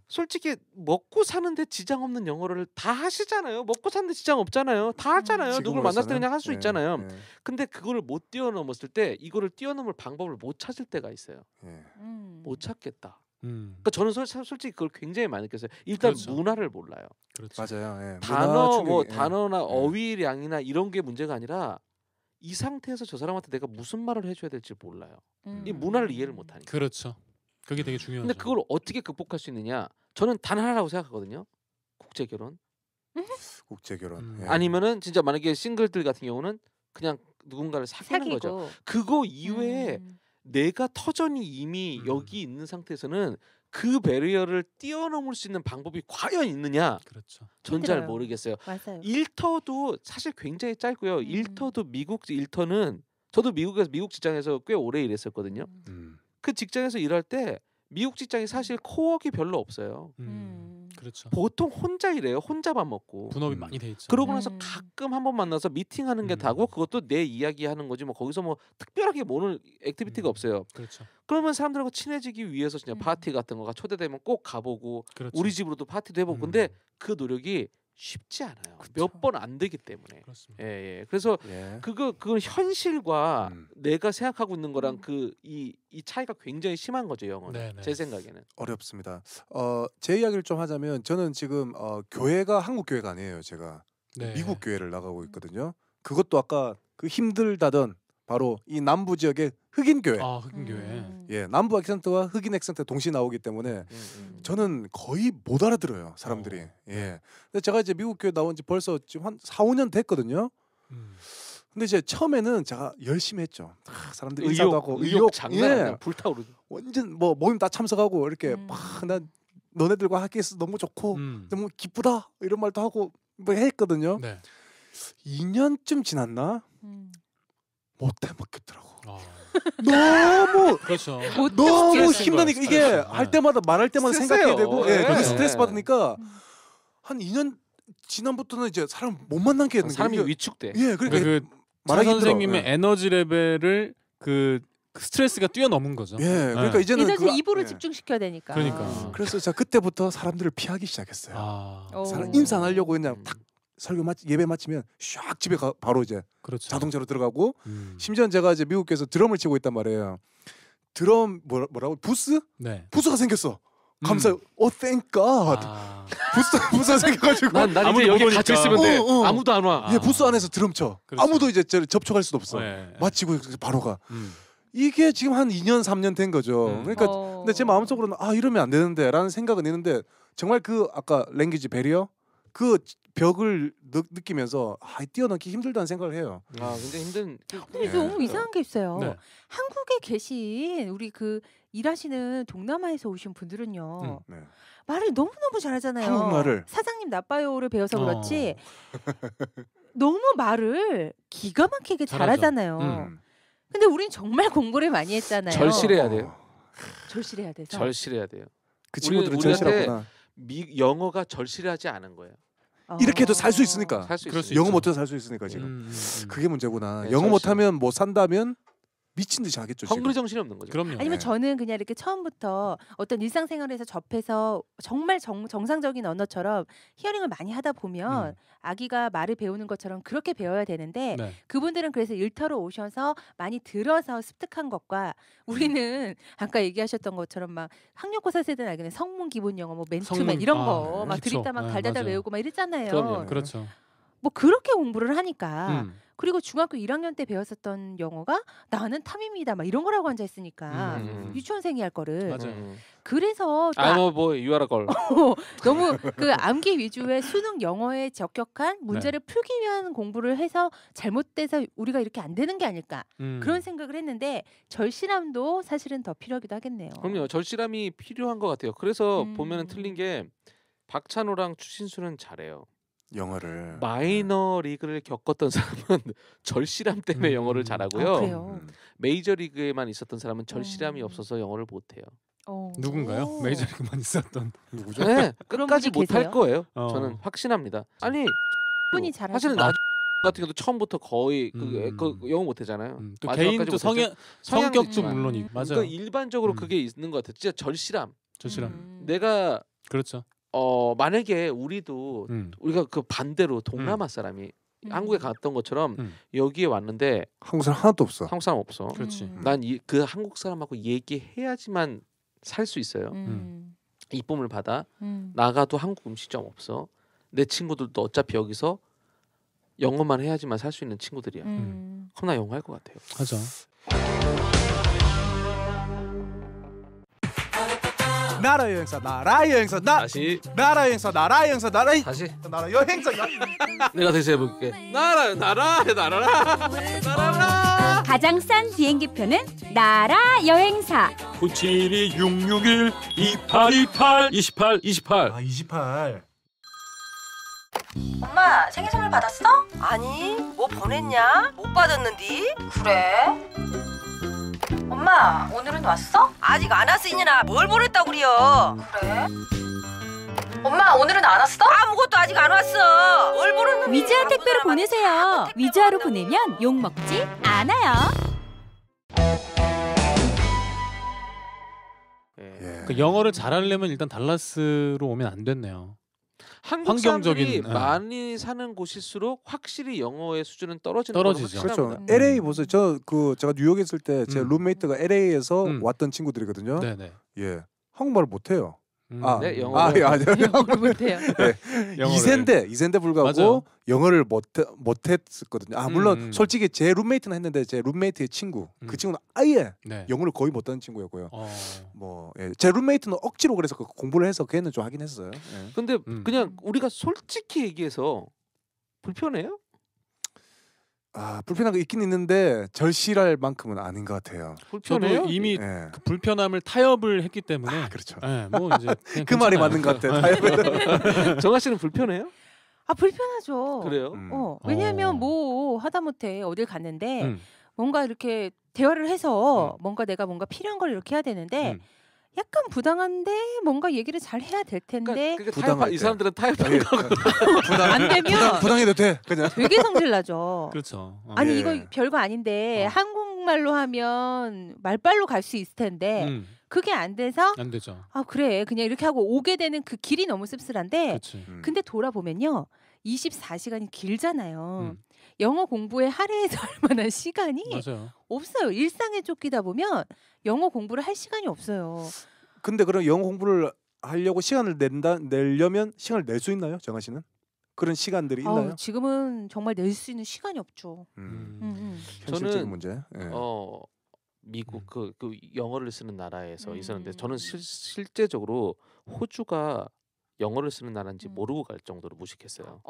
솔직히 먹고 사는데 지장 없는 영어를 다 하시잖아요. 먹고 사는데 지장 없잖아요. 다 하잖아요. 누굴 만났을 때 그냥 할 수 있잖아요. 근데 그거를 못 뛰어넘었을 때 이거를 뛰어넘을 방법을 못 찾을 때가 있어요. 못 찾겠다. 그러니까 저는 솔직히 그걸 굉장히 많이 느꼈어요. 일단 그렇죠. 문화를 몰라요. 그렇죠. 맞아요. 단어 뭐 단어나 어휘량이나 이런 게 문제가 아니라 이 상태에서 저 사람한테 내가 무슨 말을 해줘야 될지 몰라요. 이 문화를 이해를 못하니까. 그렇죠. 그게 되게 중요하죠. 근데 그걸 어떻게 극복할 수 있느냐? 저는 단 하나라고 생각하거든요. 국제 결혼. 국제 결혼. 아니면은 진짜 만약에 싱글들 같은 경우는 그냥 누군가를 사귀는 거죠. 그거 이외에 내가 터전이 이미 여기 있는 상태에서는 그 배리어를 뛰어넘을 수 있는 방법이 과연 있느냐? 그렇죠. 전 잘 모르겠어요. 맞아요. 일터도 사실 굉장히 짧고요. 일터도 미국 일터는 저도 미국에서 미국 직장에서 꽤 오래 일했었거든요. 그 직장에서 일할 때 미국 직장이 사실 코워크이 별로 없어요. 그렇죠. 보통 혼자 일해요. 혼자 밥 먹고. 분업이 많이 돼 있죠. 그러고 나서 가끔 한번 만나서 미팅하는 게 다고 그것도 내 이야기하는 거지 뭐 거기서 뭐 특별하게 모는 액티비티가 없어요. 그렇죠. 그러면 사람들하고 친해지기 위해서 진짜 파티 같은 거가 초대되면 꼭 가보고 그렇죠. 우리 집으로도 파티도 해보고 근데 그 노력이 쉽지 않아요. 몇 번 안 되기 때문에. 그렇습니다. 예. 그래서 그건 현실과 내가 생각하고 있는 거랑 이 차이가 굉장히 심한 거죠, 영어는. 네네. 제 생각에는. 어렵습니다. 제 이야기를 좀 하자면 저는 지금 교회가 한국 교회가 아니에요. 제가 미국 교회를 나가고 있거든요. 그것도 아까 그 힘들다던 바로 이 남부 지역의 흑인 교회. 아, 흑인 교회. 예, 남부 액센트와 흑인 액센트 동시에 나오기 때문에 저는 거의 못 알아들어요, 사람들이. 예. 근데 제가 이제 미국 교회 나온 지 벌써 지금 한 4, 5년 됐거든요. 근데 이제 처음에는 제가 열심히 했죠. 사람들이 인사도 하고 의욕 장난 아니야. 불타오르죠. 완전 뭐 모임 다 참석하고 이렇게 막 난 너네들과 함께 있어서 너무 좋고 너무 기쁘다 이런 말도 하고 뭐 했거든요. 네. 2년쯤 지났나? 못해 먹겠더라고. 너무 그렇죠. 너무 힘드니까 이게 할 때마다 말할 때마다 생각해야 되고 스트레스 받으니까 한 2년 지난부터는 이제 사람 못 만나게 되는 사람이 위축돼. 예, 그러니까 그 말하기 선생님의 에너지 레벨을 그 스트레스가 뛰어넘은 거죠. 예, 그러니까 이제는 이제 입으로 집중시켜야 되니까. 그러니까. 그래서 제가 그때부터 사람들을 피하기 시작했어요. 사람 인사 안 하려고 그냥 딱 설교 예배 마치면 샥 집에 바로 이제 그렇죠. 자동차로 들어가고 심지어 제가 이제 미국에서 드럼을 치고 있단 말이에요. 드럼 뭐라고 부스? 네. 부스가 생겼어. 감사해요. thank God. 부스가 생겨가지고 난 이제 여기 같이 있으면 돼. 아무도 안 와. 예, 부스 안에서 드럼 쳐. 그렇죠. 아무도 이제 접촉할 수도 없어. 마치고 바로 가. 이게 지금 한 2년 3년 된 거죠. 그러니까 근데 제 마음속으로는 이러면 안 되는데라는 생각은 있는데 정말 그 아까 랭귀지 베리어 그 벽을 느끼면서 뛰어넘기 힘들다는 생각을 해요. 굉장히 힘든. 근데 너무 이상한 게 있어요. 네. 한국에 계신 우리 그 일하시는 동남아에서 오신 분들은요. 말을 너무너무 잘하잖아요. 한국말을. 사장님 나빠요를 배워서 그렇지. 너무 말을 기가 막히게 잘하잖아요. 근데 우린 정말 공부를 많이 했잖아요. 절실해야 돼요. 절실해야 돼서. 절실해야 돼요. 그 친구들은 절실하구나. 영어가 절실하지 않은 거예요. 이렇게 해도 살 수 있으니까. 살 수 영어 못해도 살 수 있으니까 지금. 그게 문제구나. 영어 못하면 못 산다면 미친 듯이 하겠죠. 헝그리 정신이 없는 거죠. 그럼요. 아니면 저는 그냥 이렇게 처음부터 어떤 일상생활에서 접해서 정말 정상적인 언어처럼 히어링을 많이 하다 보면 아기가 말을 배우는 것처럼 그렇게 배워야 되는데 그분들은 그래서 일터로 오셔서 많이 들어서 습득한 것과 우리는 아까 얘기하셨던 것처럼 막 학력고사 세대는 알겠네. 성문 기본 영어 뭐 맨투맨 이런 거 막 들이다 막 달달달 외우고 막 이랬잖아요. 그럼요. 그렇죠. 뭐 그렇게 공부를 하니까 그리고 중학교 1학년 때 배웠었던 영어가 나는 탐임이다 막 이런 거라고 앉아 있으니까 유치원생이 할 거를 맞아요. 그래서 뭐 유아라 걸 너무 그 암기 위주의 수능 영어에 적격한 문제를 풀기 위한 공부를 해서 잘못돼서 우리가 이렇게 안 되는 게 아닐까 그런 생각을 했는데 절실함도 사실은 더 필요하기도 하겠네요. 그럼요. 절실함이 필요한 것 같아요. 그래서 보면은 틀린 게 박찬호랑 추신수는 잘해요. 영어를 마이너 리그를 겪었던 사람은 절실함 때문에 영어를 잘하고요. 그래요? 메이저 리그에만 있었던 사람은 절실함이 없어서 영어를 못해요. 누군가요? 메이저 리그만 있었던 누구죠? 네, 끝까지 못할 거예요. 어. 저는 확신합니다. 아니 분이 사실은 나 같은 경우도 처음부터 거의 그 영어 못하잖아요. 또 개인도 성격도 물론이고 맞아요. 그러니까 일반적으로 그게 있는 것 같아요. 진짜 절실함. 내가 그렇죠. 만약에 우리도 우리가 그 반대로 동남아 사람이 한국에 갔던 것처럼 여기에 왔는데 한국 사람 하나도 없어. 한국 사람 없어. 그렇지. 난 그 한국 사람하고 얘기해야지만 살 수 있어요. 이쁨을 받아. 나가도 한국 음식점 없어. 내 친구들도 어차피 여기서 영어만 해야지만 살 수 있는 친구들이야. 그럼 나 영어 할 것 같아요. 하죠. 나라 여행사 나라 여행사 다시 나라 여행사 나라 여행사 다시 나라 여행사 내가 다시 해볼게. 나라. 가장 싼 비행기표는 나라 여행사. 972-661 2828 28. 28. 엄마 생일 선물 받았어? 아니 뭐 보냈냐? 못 받았는디? 그래? 엄마 오늘은 왔어? 아직 안 왔어 이년아. 뭘 보냈다고 그래요? 그래? 엄마 오늘은 안 왔어? 아무것도 아직 안 왔어. 뭘 보냈는데? 위즈아 택배로 보내세요. 위즈아로 보내면 욕 먹지 않아요. 그러니까 영어를 잘하려면 일단 달라스로 오면 안 됐네요. 한국 사람들이 많이 사는 곳일수록 확실히 영어의 수준은 떨어지죠. 그렇죠. LA 보세요. 제가 뉴욕에 있을 때 제 룸메이트가 LA에서 왔던 친구들이거든요. 네네. 예, 한국말을 못해요. 네, 영어를 영어를 못해요. 네. 이세인데 불구하고 맞아요. 영어를 못했었거든요. 물론 솔직히 제 룸메이트는 했는데 제 룸메이트의 친구 그 친구는 아예 영어를 거의 못하는 친구였고요. 제 룸메이트는 억지로 그래서 공부를 해서 걔는 좀 하긴 했어요. 예. 근데 그냥 우리가 솔직히 얘기해서 불편해요? 불편한 거 있긴 있는데 절실할 만큼은 아닌 것 같아요. 불편해요? 저도 이미 그 불편함을 타협을 했기 때문에 그렇죠. 뭐 이제 그 말이 맞는 것 같아요. 정아 씨는 불편해요? 불편하죠. 그래요? 왜냐하면 뭐 하다못해 어딜 갔는데 뭔가 이렇게 대화를 해서 뭔가 내가 뭔가 필요한 걸 이렇게 해야 되는데 약간 부당한데 뭔가 얘기를 잘 해야 될 텐데 이 사람들은 타협하는 거고 안 되면 부당해도 돼 그냥 되게 성질나죠. 그렇죠. 아니 이거 별거 아닌데 한국말로 하면 말빨로 갈 수 있을 텐데 그게 안 돼서 안 되죠. 그래 그냥 이렇게 하고 오게 되는 그 길이 너무 씁쓸한데 근데 돌아보면요 24시간이 길잖아요. 영어 공부에 할애해서 할 만한 시간이 없어요. 일상에 쫓기다 보면 영어 공부를 할 시간이 없어요. 근데 그럼 영어 공부를 하려고 시간을 내려면 시간을 낼 수 있나요, 정아 씨는? 그런 시간들이 있나요? 지금은 정말 낼 수 있는 시간이 없죠. 현실적인 문제. 미국 그 영어를 쓰는 나라에서 있었는데 저는 실제적으로 호주가 영어를 쓰는 나라인지 모르고 갈 정도로 무식했어요.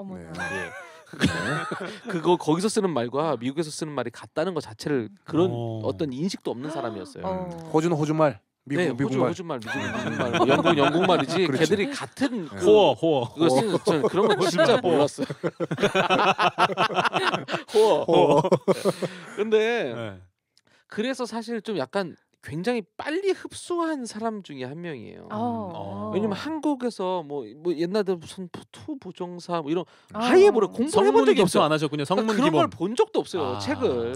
그거 거기서 쓰는 말과 미국에서 쓰는 말이 같다는 것 자체를 그런 어떤 인식도 없는 사람이었어요. 호주는 호주말, 미국말, 호주말, 미국말, 영국 말이지. 그렇지. 걔들이 같은 호어. 저는 그런 건 진짜 몰랐어요. 호어. 근데 그래서 사실 좀 약간 굉장히 빨리 흡수한 사람 중에 한 명이에요. 왜냐면 한국에서 뭐 옛날에 무슨 투부정사 뭐 이런 아예 공부를 해본 적이 없어요. 안 하셨군요. 성문 그런 기본. 걸 본 적도 없어요. 책을.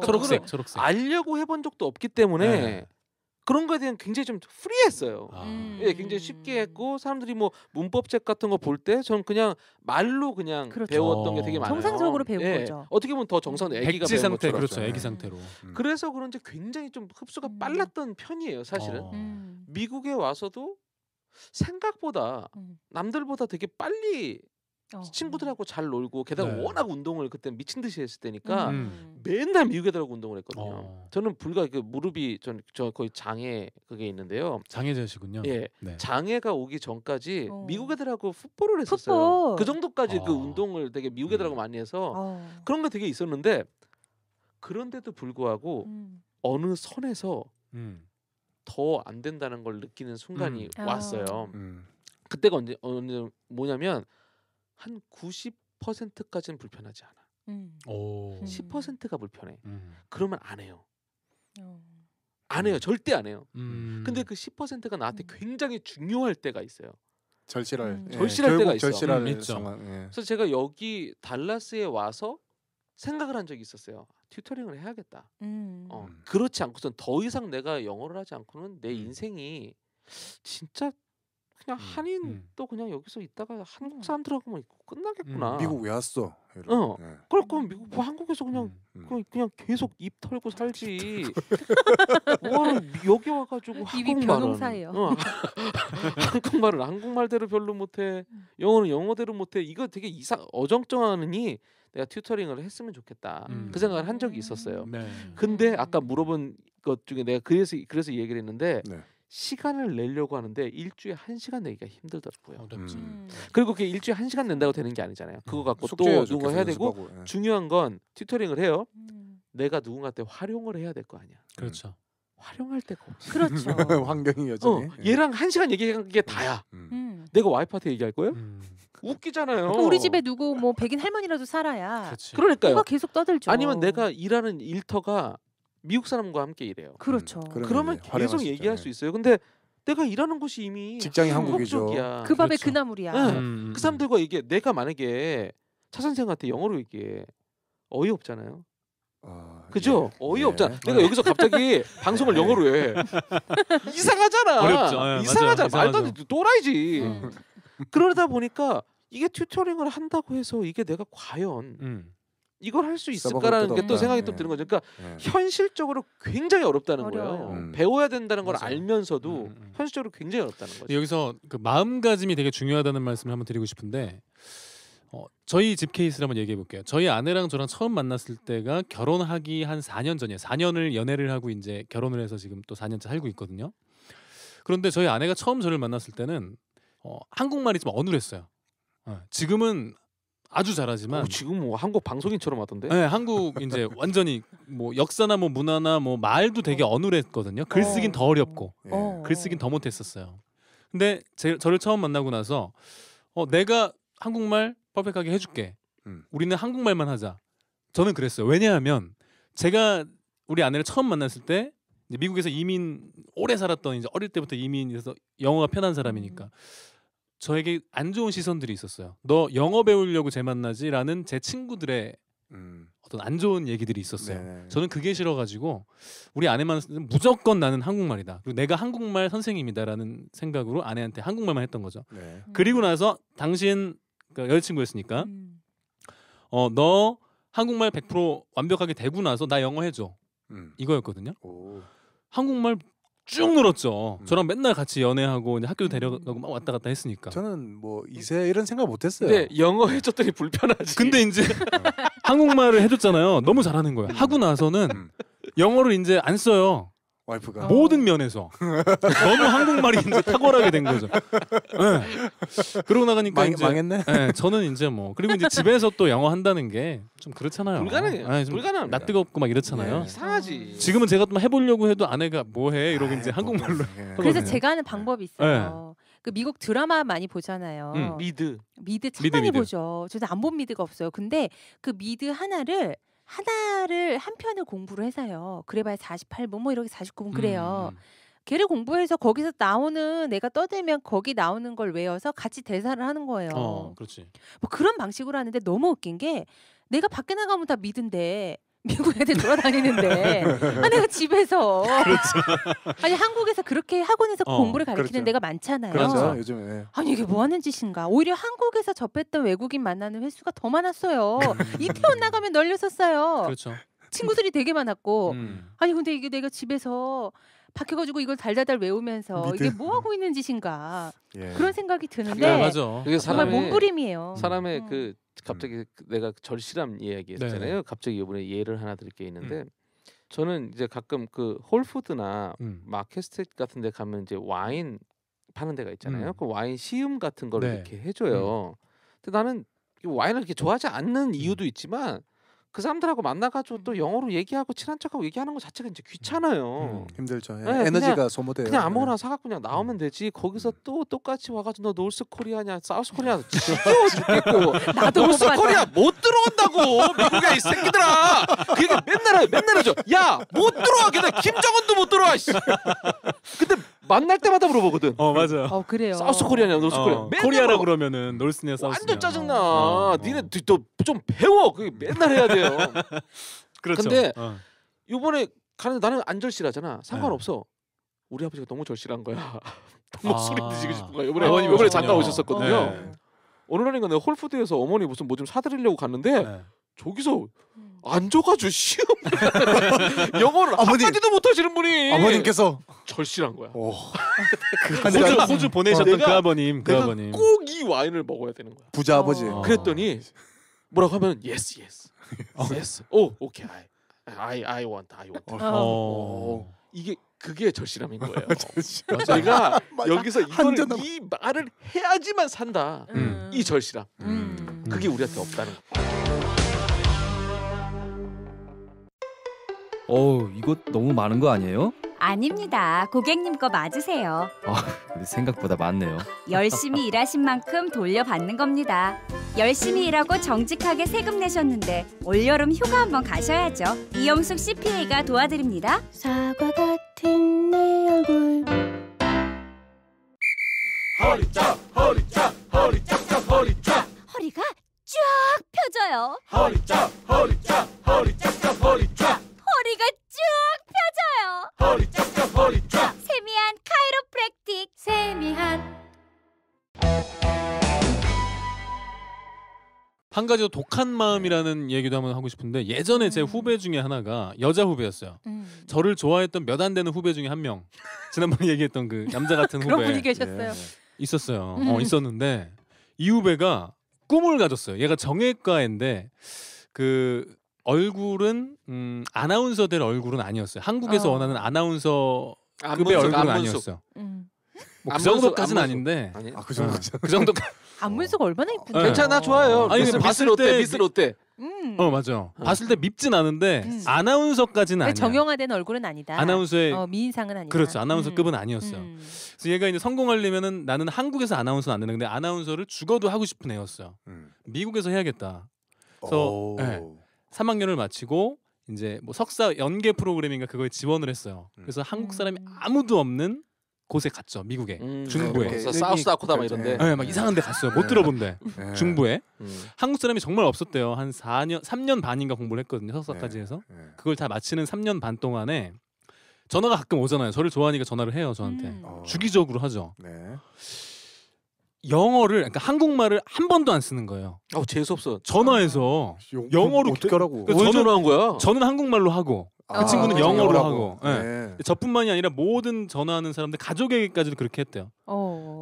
초록색. 알려고 해본 적도 없기 때문에 그런 거에 대한 굉장히 좀 프리했어요. 굉장히 쉽게 했고 사람들이 뭐 문법책 같은 거 볼 때 저는 그냥 말로 그냥 배웠던 게 되게 많아요. 정상적으로 배운 거죠. 어떻게 보면 더 애기가 백지 배운 상태 것처럼. 그렇죠. 애기 상태로. 그래서 그런지 굉장히 좀 흡수가 빨랐던 편이에요. 사실은 미국에 와서도 생각보다 남들보다 되게 빨리 친구들하고 잘 놀고 게다가 워낙 운동을 그때 미친 듯이 했을 때니까 맨날 미국 애들하고 운동을 했거든요. 저는 불과 그 무릎이 저 거의 장애 그게 있는데요. 장애자시군요. 장애가 오기 전까지 미국 애들하고 풋볼을 했었어요. 그 정도까지 그 운동을 되게 미국 애들하고 많이 해서 그런 게 되게 있었는데 그런데도 불구하고 어느 선에서 더 안 된다는 걸 느끼는 순간이 왔어요. 그때가 언제 뭐냐면 한 90%까지는 불편하지 않아. 10%가 불편해. 그러면 안 해요. 안 해요. 절대 안 해요. 근데 그 10%가 나한테 굉장히 중요할 때가 있어요. 절실할 때가 있어. 절실할 상황. 그래서 제가 여기 달라스에 와서 생각을 한 적이 있었어요. 튜터링을 해야겠다. 그렇지 않고선 더 이상 내가 영어를 하지 않고는 내 인생이 진짜 그냥 한인도 그냥 여기서 있다가 한국 사람들하고만 있고 끝나겠구나. 미국 왜 왔어? 그럴 거면 미국 뭐 한국에서 그냥 계속 입 털고 살지. 뭐하러 여기 와가지고 한국말은 한국말은 한국말대로 별로 못해. 영어는 영어대로 못해. 이거 되게 어정쩡하니 내가 튜터링을 했으면 좋겠다. 그 생각을 한 적이 있었어요. 네. 근데 아까 물어본 것 중에 내가 그래서 이 얘기를 했는데 시간을 내려고 하는데 일주일에 1시간 내기가 힘들더라고요. 그리고 그게 일주일에 1시간 낸다고 되는 게 아니잖아요. 그거 갖고 또 누군가 해야 되고 중요한 건 튜터링을 해요. 내가 누군가한테 활용을 해야 될 거 아니야. 그렇죠. 활용할 데가 없어. 그렇죠. 환경이 여전히. 얘랑 1시간 얘기한 게 다야. 내가 와이프한테 얘기할 거예요? 웃기잖아요. 우리 집에 누구 뭐 백인 할머니라도 살아야. 그러니까요. 누가 계속 떠들죠. 아니면 내가 일하는 일터가 미국 사람과 함께 일해요. 그렇죠. 그러면 계속 얘기할 수 있어요. 근데 내가 일하는 곳이 이미 직장이 한국이죠. 그 밥에 그 나물이야. 그 사람들과 이게 내가 만약에 차 선생한테 영어로 얘기해 어이없잖아요. 그죠? 어이없잖아. 내가 여기서 갑자기 방송을 영어로 해. 이상하잖아. 어렵죠. 이상하잖아. 맞아. 말도 안 돼. 또라이지. 그러다 보니까 이게 튜터링을 한다고 해서 이게 내가 과연 이걸 할 수 있을까라는 게 또 생각이 또 드는 거죠. 그러니까 현실적으로 굉장히 어렵다는 거예요. 배워야 된다는 걸 알면서도 현실적으로 굉장히 어렵다는 거죠. 여기서 그 마음가짐이 되게 중요하다는 말씀을 한번 드리고 싶은데 저희 집 케이스를 한번 얘기해 볼게요. 저희 아내랑 저랑 처음 만났을 때가 결혼하기 한 4년 전이에요. 4년을 연애를 하고 이제 결혼을 해서 지금 또 4년째 살고 있거든요. 그런데 저희 아내가 처음 저를 만났을 때는 한국말이 좀 어눌했어요. 지금은 아주 잘하지만 지금 뭐 한국 방송인처럼 하던데. 네, 한국 이제 완전히 뭐 역사나 뭐 문화나 뭐 말도 되게 어눌했거든요. 글쓰긴 더 어렵고 글쓰긴 더 못했었어요. 근데 저를 처음 만나고 나서 내가 한국말 퍼펙트하게 해줄게. 우리는 한국말만 하자. 저는 그랬어요. 왜냐하면 제가 우리 아내를 처음 만났을 때 이제 미국에서 이민 오래 살았던 이제 어릴 때부터 이민해서 영어가 편한 사람이니까 저에게 안 좋은 시선들이 있었어요. 너 영어 배우려고 쟤 만나지라는 제 친구들의 어떤 안 좋은 얘기들이 있었어요. 네. 저는 그게 싫어가지고 우리 아내만 무조건 나는 한국말이다. 그리고 내가 한국말 선생님이다라는 생각으로 아내한테 한국말만 했던 거죠. 네. 그리고 나서 당신 그러니까 여자친구였으니까 너 한국말 100% 완벽하게 되고 나서 나 영어 해줘. 이거였거든요. 한국말 쭉 늘었죠. 저랑 맨날 같이 연애하고 이제 학교도 데려가고 막 왔다 갔다 했으니까. 저는 뭐 이세 이런 생각 못했어요. 네, 영어 해줬더니 불편하지. 근데 이제 한국말을 해줬잖아요. 너무 잘하는 거예요. 하고 나서는 영어를 이제 안 써요. 와이프가 모든 면에서 너무 한국말이 이제 탁월하게 된 거죠. 네. 그러고 나가니까 이제 망했네. 네, 저는 이제 뭐 그리고 이제 집에서 또 영어 한다는 게 좀 그렇잖아요. 불가능해요. 네, 불가능합니다. 낯 뜨겁고 막 이렇잖아요. 네, 이상하지. 지금은 제가 또 해보려고 해도 아내가 뭐해 이러고 이제 한국말로. 그래서 제가 하는 방법이 있어요. 그 미국 드라마 많이 보잖아요. 미드 참 많이 보죠. 저는 안 본 미드가 없어요. 근데 그 미드 하나를 한 편을 공부를 해서요. 그래봐야 48분 뭐 이렇게 49분 그래요. 걔를 공부해서 거기서 나오는 내가 떠들면 거기 나오는 걸 외워서 같이 대사를 하는 거예요. 그렇지. 뭐 그런 방식으로 하는데 너무 웃긴 게 내가 밖에 나가면 다 미드인데 미국 애들 돌아다니는데 내가 집에서 아니 한국에서 그렇게 학원에서 공부를 가르치는 데가 많잖아요. 그렇죠. 요즘에. 아니 이게 뭐 하는 짓인가. 오히려 한국에서 접했던 외국인 만나는 횟수가 더 많았어요. 이태원 나가면 널렸었어요. 그렇죠. 친구들이 되게 많았고 아니 근데 이게 내가 집에서 박혀가지고 이걸 달달달 외우면서 이게 뭐 하고 있는 짓인가 그런 생각이 드는데 맞아. 정말 몸부림이에요. 사람의 그 갑자기 내가 절실함 이야기했잖아요. 갑자기 이번에 예를 하나 드릴 게 있는데 저는 이제 가끔 그 홀푸드나 마켓스트리트 같은 데 가면 이제 와인 파는 데가 있잖아요. 그 와인 시음 같은 걸 이렇게 해줘요. 근데 나는 와인을 이렇게 좋아하지 않는 이유도 있지만 그 사람들하고 만나가지고 또 영어로 얘기하고 친한 척하고 얘기하는 거 자체가 이제 귀찮아요. 힘들죠. 네, 에너지가 소모돼요. 그냥 아무거나 사갖고 그냥 나오면 되지. 거기서 또 똑같이 와가지고 너 노스 코리아냐 사우스 코리아 지겨워 죽겠고 나도 노스 코리아 못 들어온다고 미국에 이 새끼들아. 그게 맨날 하죠. 야 못 들어와. 근데 김정은도 못 들어와. 근데 만날 때마다 물어보거든. 맞아요. 그래요. 사우스 코리아냐 노스 코리아. 코리아라 그러면은 노스냐 사우스냐. 완전 짜증나. 니네 또 좀 배워. 그게 맨날 해야 돼요. 그렇죠. 근데 요번에 가는데 나는 안 절실하잖아. 상관없어. 우리 아버지가 너무 절실한 거야. 목소리 드시고 싶은 거예요. 이번에 어머님이 이번에 오셨군요. 잠깐 오셨었거든요. 네. 어느 날인가 내가 홀푸드에서 어머니 무슨 뭐 좀 사드리려고 갔는데 네. 저기서 앉아가지고 시험 영어를 한마디도 못하시는 분이 아버님께서 절실한 거야. 호주 보내셨던 그 아버님, 그 내가 아버님. 꼭 이 와인을 먹어야 되는 거야. 부자 아버지. 그랬더니 뭐라고 하면 yes. 오케이. I want. 이게 그게 절실함인 거예요. 내가 여기서 이 말을 해야지만 산다. 이 절실함. 그게 우리한테 없다는 거. 이거 너무 많은 거 아니에요? 아닙니다. 고객님 거 맞으세요. 근데 생각보다 많네요. 열심히 일하신 만큼 돌려받는 겁니다. 열심히 일하고 정직하게 세금 내셨는데 올여름 휴가 한번 가셔야죠. 이영숙 CPA가 도와드립니다. 사과 같은 내 얼굴. 허리 쫙 허리가 쫙 펴져요. 허리 쫙 허리가 쫙 펴져요. 세미한 카이로프랙틱. 세미한. 한 가지 더 독한 마음이라는 얘기도 한번 하고 싶은데 예전에 제 후배 중에 하나가 여자 후배였어요. 저를 좋아했던 몇 안 되는 후배 중에 한 명. 지난번에 얘기했던 그 남자 같은 후배. 그런 분이 계셨어요. 있었어요. 있었는데 이 후배가 꿈을 가졌어요. 얘가 정형외과인데 그 얼굴은 아나운서 될 얼굴은 아니었어요. 한국에서 원하는 아나운서 급의 얼굴은 아니었어요. 뭐 그 정도까지는 아닌데. 그 정도. 그 정도. 안문수가 얼마나 이쁜데. 괜찮아, 좋아요. 아니 미스 롯데. 맞아. 봤을 때 밉진 않은데 아나운서까지는 아니야. 정형화된 얼굴은 아니다. 아나운서의 미인상은 아니다. 그렇죠. 아나운서급은 아니었어요. 그래서 얘가 이제 성공하려면은 나는 한국에서 아나운서는 안 되는 근데 아나운서를 죽어도 하고 싶은 애였어요. 미국에서 해야겠다. 그래서 3학년을 마치고 이제 뭐 석사 연계 프로그램인가 그거에 지원을 했어요. 그래서 한국 사람이 아무도 없는 곳에 갔죠. 미국에 중부에 사우스다코타 막 이런데 막 이상한 데 갔어요. 못 들어본데 중부에 한국 사람이 정말 없었대요. 한 3년 반인가 공부를 했거든요. 석사까지 해서 그걸 다 마치는 3년 반 동안에 전화가 가끔 오잖아요. 저를 좋아하니까 전화를 해요. 저한테 주기적으로 하죠. 영어를 그러니까 한국말을 한 번도 안 쓰는 거예요. 재수 없어. 전화해서 영어로 어떻게 하라고? 뭘 전화한 거야? 저는 한국말로 하고 그 친구는 영어로 하고. 저뿐만이 아니라 모든 전화하는 사람들 가족에게까지도 그렇게 했대요.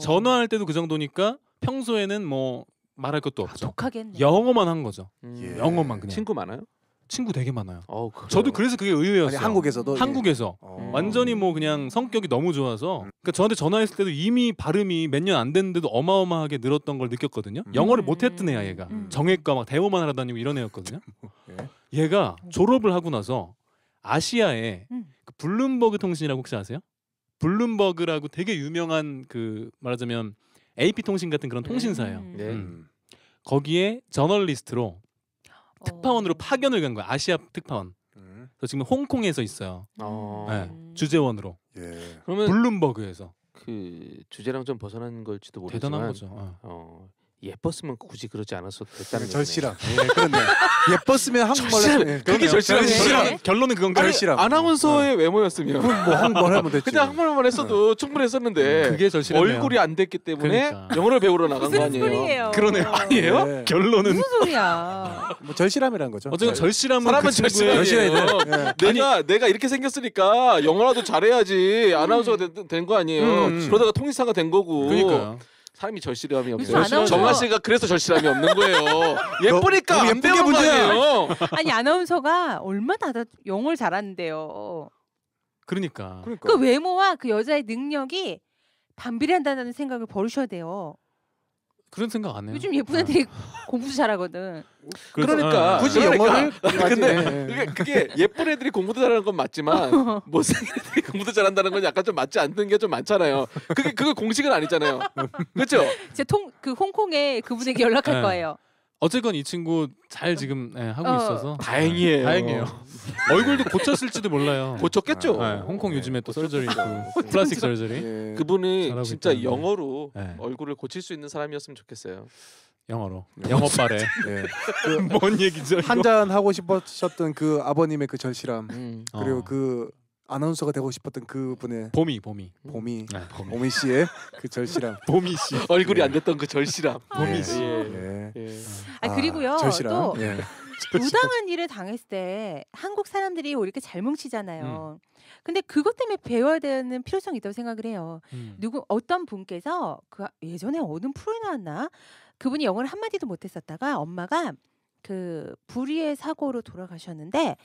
전화할 때도 그 정도니까 평소에는 뭐 말할 것도 없죠. 독하겠네. 영어만 한 거죠. 영어만 그냥. 친구 많아요? 친구 되게 많아요. 저도 그래서 그게 의외였어요. 아니, 한국에서도 한국에서 완전히 뭐 그냥 성격이 너무 좋아서 그러니까 저한테 전화했을 때도 이미 발음이 몇 년 안 됐는데도 어마어마하게 늘었던 걸 느꼈거든요. 영어를 못했던 애야 얘가. 정외과 막 대모만 하러 다니고 이런 애였거든요. 얘가 졸업을 하고 나서 아시아에 그 블룸버그 통신이라고 혹시 아세요? 블룸버그라고 되게 유명한 그 말하자면 AP 통신 같은 그런 통신사예요. 거기에 저널리스트로 특파원으로 파견을 간 거야. 아시아 특파원. 그래서 지금 홍콩에서 있어요. 주재원으로. 그러면 블룸버그에서. 그 주제랑 좀 벗어난 걸지도 모르지만 대단한 거죠. 예뻤으면 굳이 그러지 않았어도 됐다는 절실함. 그런데 예뻤으면 한국말로 그게 절실함. 결론은 그건가요? 절실함. 아나운서의 외모였으면 뭐 한국말 하면 됐지. 그냥 한국말만 했어도 충분했었는데 그게 절실함이에요. 얼굴이 안 됐기 때문에 그러니까. 영어를 배우러 나간 거 아니에요? 소리예요? 그러네요. 아니에요? 결론은 무슨 소리야? 뭐 절실함이란 거죠. 어쨌든 절실함은 사람은 그 친구의 절실해요. 내가 이렇게 생겼으니까 영어라도 잘해야지 아나운서가 된 거 아니에요. 그러다가 통일사가 된 거고. 그러니까요. 사람이 절실함이 무슨 없어요. 아나운서- 정아 씨가 그래서 절실함이 없는 거예요. 예쁘니까 안 예쁘게 배운 거 문제야. 아니에요. 아니 아나운서가 얼마나 다 영어를 잘하는데요. 그러니까. 그 외모와 그 여자의 능력이 반비례한다는 생각을 버리셔야 돼요. 그런 생각 안 해요. 요즘 예쁜 애들이 공부도 잘하거든. 그러니까 굳이 영어를 근데 그게 예쁜 애들이 공부도 잘하는 건 맞지만 못생긴 애들이 공부도 잘한다는 건 약간 좀 맞지 않는 게 좀 많잖아요. 그게 공식은 아니잖아요. 그렇죠? 제 그 홍콩에 그분에게 연락할 네. 거예요. 어쨌건 이 친구 잘 지금 하고 있어서 다행이에요. 다행이에요. 얼굴도 고쳤을지도 몰라요. 고쳤겠죠. 홍콩 요즘에 또 설저리 있고 플라스틱 설저리 그분이 잘하고 진짜 있다는데. 영어로 네. 얼굴을 고칠 수 있는 사람이었으면 좋겠어요. 영어로 영어빨에 뭔 얘기죠? 이거? 한잔 하고 싶으셨던 그 아버님의 그 절실함 그리고 그 아나운서가 되고 싶었던 그분의 보미 보미 씨의 그 절실함. 보미 씨 얼굴이 안 됐던 그 절실함. 보미 씨. 그리고요. 절실함. 또 부당한 일을 당했을 때 한국 사람들이 이렇게 잘 뭉치잖아요. 근데 그것 때문에 배워야 되는 필요성이 있다고 생각을 해요. 어떤 분께서 그 예전에 어느 프로에 나왔나? 그분이 영어를 한마디도 못했었다가 엄마가 그 불의의 사고로 돌아가셨는데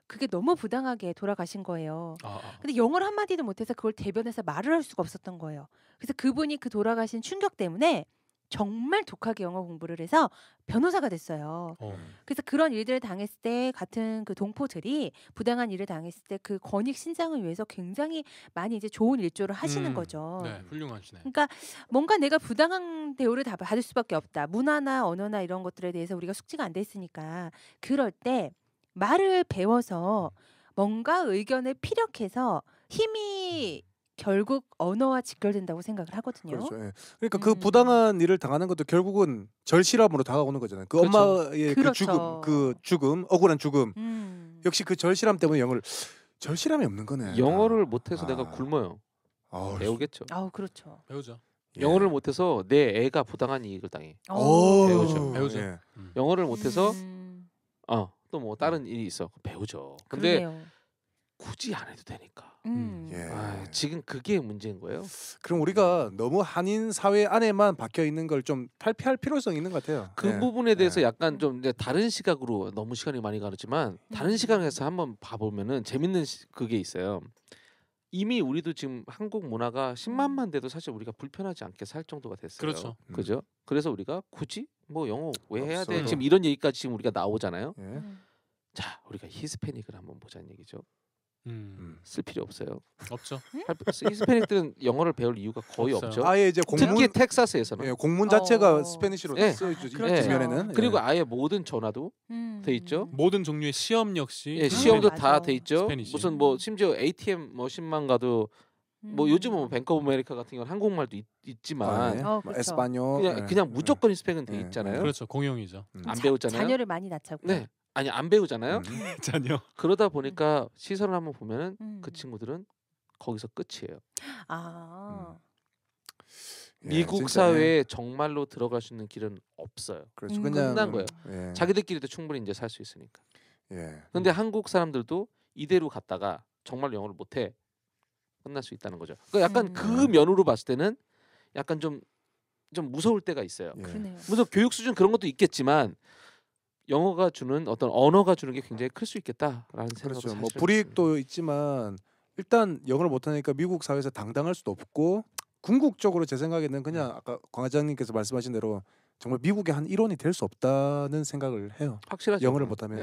그게 너무 부당하게 돌아가신 거예요. 근데 영어를 한마디도 못해서 그걸 대변해서 말을 할 수가 없었던 거예요. 그래서 그분이 그 돌아가신 충격 때문에 정말 독하게 영어 공부를 해서 변호사가 됐어요. 그래서 그런 일들을 당했을 때 같은 그 동포들이 부당한 일을 당했을 때 그 권익 신장을 위해서 굉장히 많이 이제 좋은 일조를 하시는 거죠. 네, 훌륭하시네. 그러니까 뭔가 내가 부당한 대우를 다 받을 수밖에 없다. 문화나 언어나 이런 것들에 대해서 우리가 숙지가 안 돼 있으니까 그럴 때 말을 배워서 뭔가 의견을 피력해서 힘이 결국 언어와 직결된다고 생각을 하거든요. 그렇죠. 예. 그러니까 그 부당한 일을 당하는 것도 결국은 절실함으로 다가오는 거잖아요. 그 그렇죠. 엄마의 그렇죠. 그 죽음, 억울한 죽음. 역시 그 절실함 때문에 영어를 절실함이 없는 거네. 영어를 못해서 내가 굶어요. 배우겠죠. 그렇죠. 배우죠. 영어를 못해서 내 애가 부당한 이익을 당해. 배우죠. 예. 영어를 못해서 또 뭐 다른 일이 있어. 배우죠. 근데 그러네요. 굳이 안 해도 되니까. 예. 지금 그게 문제인 거예요. 그럼 우리가 너무 한인 사회 안에만 박혀 있는 걸 좀 탈피할 필요성이 있는 것 같아요. 그 부분에 대해서 약간 좀 이제 다른 시각으로 너무 시간이 많이 가르지만 다른 시각에서 한번 봐보면은 재밌는 그게 있어요. 이미 우리도 지금 한국 문화가 10만만 돼도 사실 우리가 불편하지 않게 살 정도가 됐어요. 그렇죠. 그죠? 그래서 우리가 굳이 뭐 영어 왜 해야 돼? 없어요. 지금 이런 얘기까지 지금 우리가 나오잖아요. 예. 자, 우리가 히스패닉을 한번 보자는 얘기죠. 쓸 필요 없어요. 없죠. 히스패닉들은 영어를 배울 이유가 거의 없어요. 없죠. 아예 이제 공문 특히 텍사스에서는 예, 공문 자체가 스페니쉬로 네. 쓰여 있죠. 그렇죠. 뒷면에는. 그리고 아예 모든 전화도 돼 있죠. 모든 종류의 시험 역시 예, 시험도 맞아. 다 돼 있죠. 스페니쉬. 무슨 뭐 심지어 ATM 머신만 가도 뭐 요즘은 뭐 뱅크 오브 아메리카 같은 경우는 한국말도 있지만 그렇죠. 에스파뇰 그냥 무조건 스펙은 돼 있잖아요. 그렇죠. 공용이죠. 안 배우잖아요. 자녀를 많이 낳자고. 네. 아니 안 배우잖아요. 자녀. 그러다 보니까 시선을 한번 보면은 그 친구들은 거기서 끝이에요. 미국 진짜, 사회에 정말로 들어갈 수 있는 길은 없어요. 그렇죠. 그냥 끝난 거예요. 예. 자기들끼리도 충분히 이제 살 수 있으니까. 예. 근데 한국 사람들도 이대로 갔다가 정말 영어를 못해 끝날 수 있다는 거죠. 그러니까 약간 그 면으로 봤을 때는 약간 좀 무서울 때가 있어요. 예. 그러네요. 물론 교육 수준 그런 것도 있겠지만 영어가 주는 어떤 언어가 주는 게 굉장히 클 수 있겠다라는 생각을 그렇죠. 사실은 뭐 불이익도 있지만 일단 영어를 못하니까 미국 사회에서 당당할 수도 없고 궁극적으로 제 생각에는 그냥 아까 광 회장님께서 말씀하신 대로 정말 미국의 한 일원이 될 수 없다는 생각을 해요. 확실하죠. 영어를 못하면.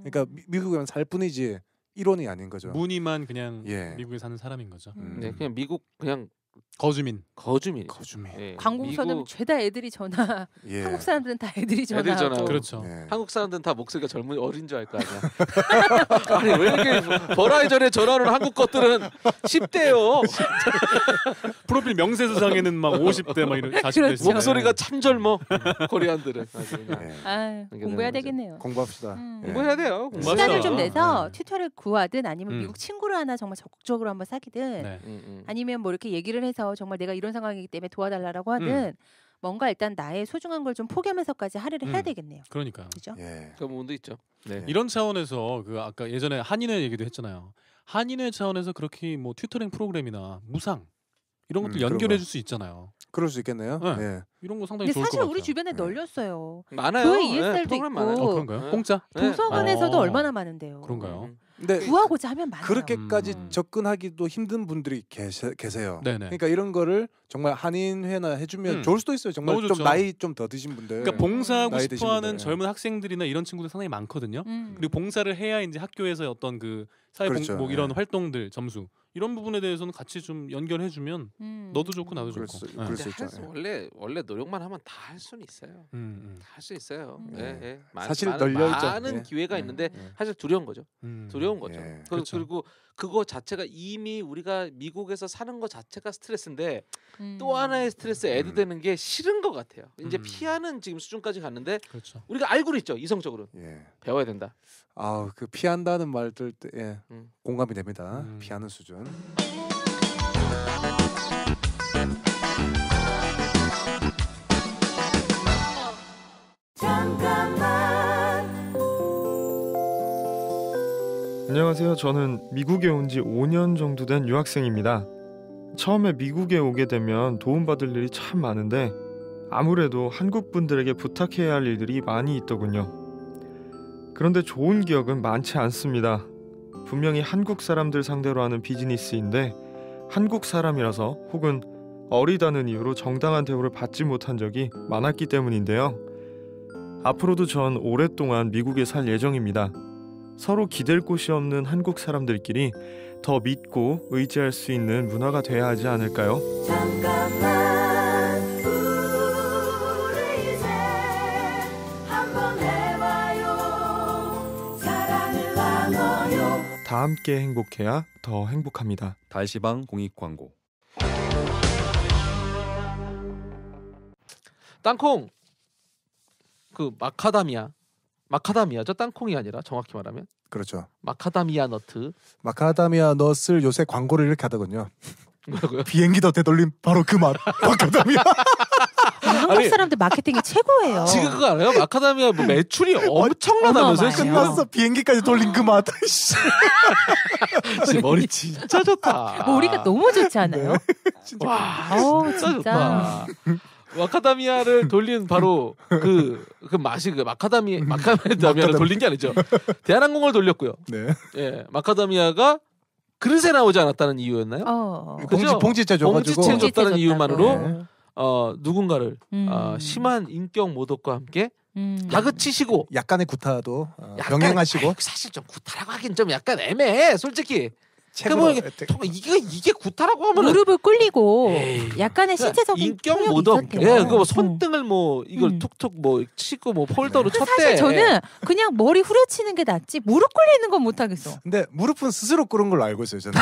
예. 그러니까 미국에만 살 뿐이지 일원이 아닌 거죠. 무늬만 그냥 예. 미국에 사는 사람인 거죠. 네, 그냥 미국 그냥 거주민. 예. 관공서는 미국- 죄다 애들이 전화. 예. 한국 사람들은 다 애들이 전화. 애들 전화. 그렇죠. 예. 한국 사람들은 다 목소리가 젊은 어린 줄 알 거 아니야. 아니 왜 이렇게 버라이전에 전화하는 한국 것들은 10대요. 프로필 명세서상에는 막 50대 막 이런 40대 그렇죠. 목소리가 참 젊어. 코리안들은. 아주 그냥. 예. 아, 공부해야 되겠네요. 공부합시다. 예. 공부해야 돼요. 시간을 좀 맞아요. 내서 튜터를 구하든 아니면 음. 미국 친구를 하나 정말 적극적으로 한번 사귀든 네. 아니면 뭐 이렇게 얘기를 해서 정말 내가 이런 상황이기 때문에 도와달라고 하든 뭔가 일단 나의 소중한 걸 좀 포기하면서까지 할애를 해야 되겠네요. 그러니까. 그죠? 예. 그런 부분도 있죠. 네. 이런 차원에서 그 아까 예전에 한인회 얘기도 했잖아요. 한인회 차원에서 그렇게 뭐 튜터링 프로그램이나 무상 이런 것도 그런 연결해 거. 줄 수 있잖아요. 그럴 수 있겠네요. 네. 예. 이런 거 상당히 근데 좋을 것 사실 같아요. 우리 주변에 널렸어요. 많아요. 교회 ESL도 프로그램 있고. 많아요. 그런가요? 네. 공짜? 도서관에서도 어. 얼마나 많은데요. 그런가요? 근데 구하고자 하면 많아요. 그렇게까지 접근하기도 힘든 분들이 계세요. 네네. 그러니까 이런 거를 정말 한인회나 해주면 좋을 수도 있어요. 정말 너무 좀 좋죠. 나이 좀 더 드신 분들. 그러니까 봉사하고 나이 드신 싶어하는 분들. 젊은 학생들이나 이런 친구들 상당히 많거든요. 그리고 봉사를 해야 이제 학교에서 어떤 그 사회 그렇죠. 뭐 이런 예. 활동들 점수 이런 부분에 대해서는 같이 좀 연결해주면 너도 좋고 나도 그럴 좋고. 수- 예. 그럴 수 근데 있죠. 원래 노력만 하면 다 할 수는 있어요. 다 할 수 있어요. 예, 예. 사실 널려있죠. 많은 예. 기회가 있는데 사실 두려운 거죠. 두려운 거죠. 예. 그렇죠. 그리고 그거 자체가 이미 우리가 미국에서 사는 거 자체가 스트레스인데 또 하나의 스트레스 애드되는 게 싫은 것 같아요. 이제 피하는 지금 수준까지 갔는데 그렇죠. 우리가 알고는 있죠. 이성적으로 예. 배워야 된다. 그 피한다는 말들 예, 공감이 됩니다. 피하는 수준. 안녕하세요. 저는 미국에 온 지 5년 정도 된 유학생입니다. 처음에 미국에 오게 되면 도움받을 일이 참 많은데 아무래도 한국 분들에게 부탁해야 할 일들이 많이 있더군요. 그런데 좋은 기억은 많지 않습니다. 분명히 한국 사람들 상대로 하는 비즈니스인데 한국 사람이라서 혹은 어리다는 이유로 정당한 대우를 받지 못한 적이 많았기 때문인데요. 앞으로도 전 오랫동안 미국에 살 예정입니다. 서로 기댈 곳이 없는 한국 사람들끼리 더 믿고 의지할 수 있는 문화가 돼야 하지 않을까요? 다 함께 행복해야 더 행복합니다. 달시방 공익 광고. 땅콩 그 마카다미아죠. 땅콩이 아니라 정확히 말하면. 그렇죠. 마카다미아 너트. 마카다미아 넛을 요새 광고를 이렇게 하더군요. 뭐라고요? 비행기도 되돌림 바로 그 맛. 마카다미아. 한국 사람들 마케팅이 최고예요. 지금 그거 알아요? 마카다미아 뭐 매출이 엄청나다면서요? 끝났어. 비행기까지 돌린 그 맛. 머리 진짜 좋다. 머리가 너무 좋지 않아요? 진짜. 와, 진짜 좋다. 마카다미아를 돌린 바로 그 맛이 그 마카다미아를 돌린 게 아니죠. 대한항공을 돌렸고요. 네. 예, 마카다미아가 그릇에 나오지 않았다는 이유였나요? 봉지채 줘가지고. 봉지채 줬다는 이유만으로 네. 누군가를 심한 인격 모독과 함께 다그치시고 약간의 구타도 병행하시고. 사실 좀 구타라고 하긴 좀 약간 애매해, 솔직히. 뭐 이게 구타라고 하면 무릎을 꿇리고 약간의 신체적인 인격 모독, 예, 그 뭐 손등을 뭐 이걸 툭툭 뭐 치고 뭐 폴더로 쳤대. 사실 저는 그냥 머리 후려치는 게 낫지 무릎 꿇리는 건 못 하겠어. 근데 무릎은 스스로 꿇은 걸로 알고 있어요, 저는.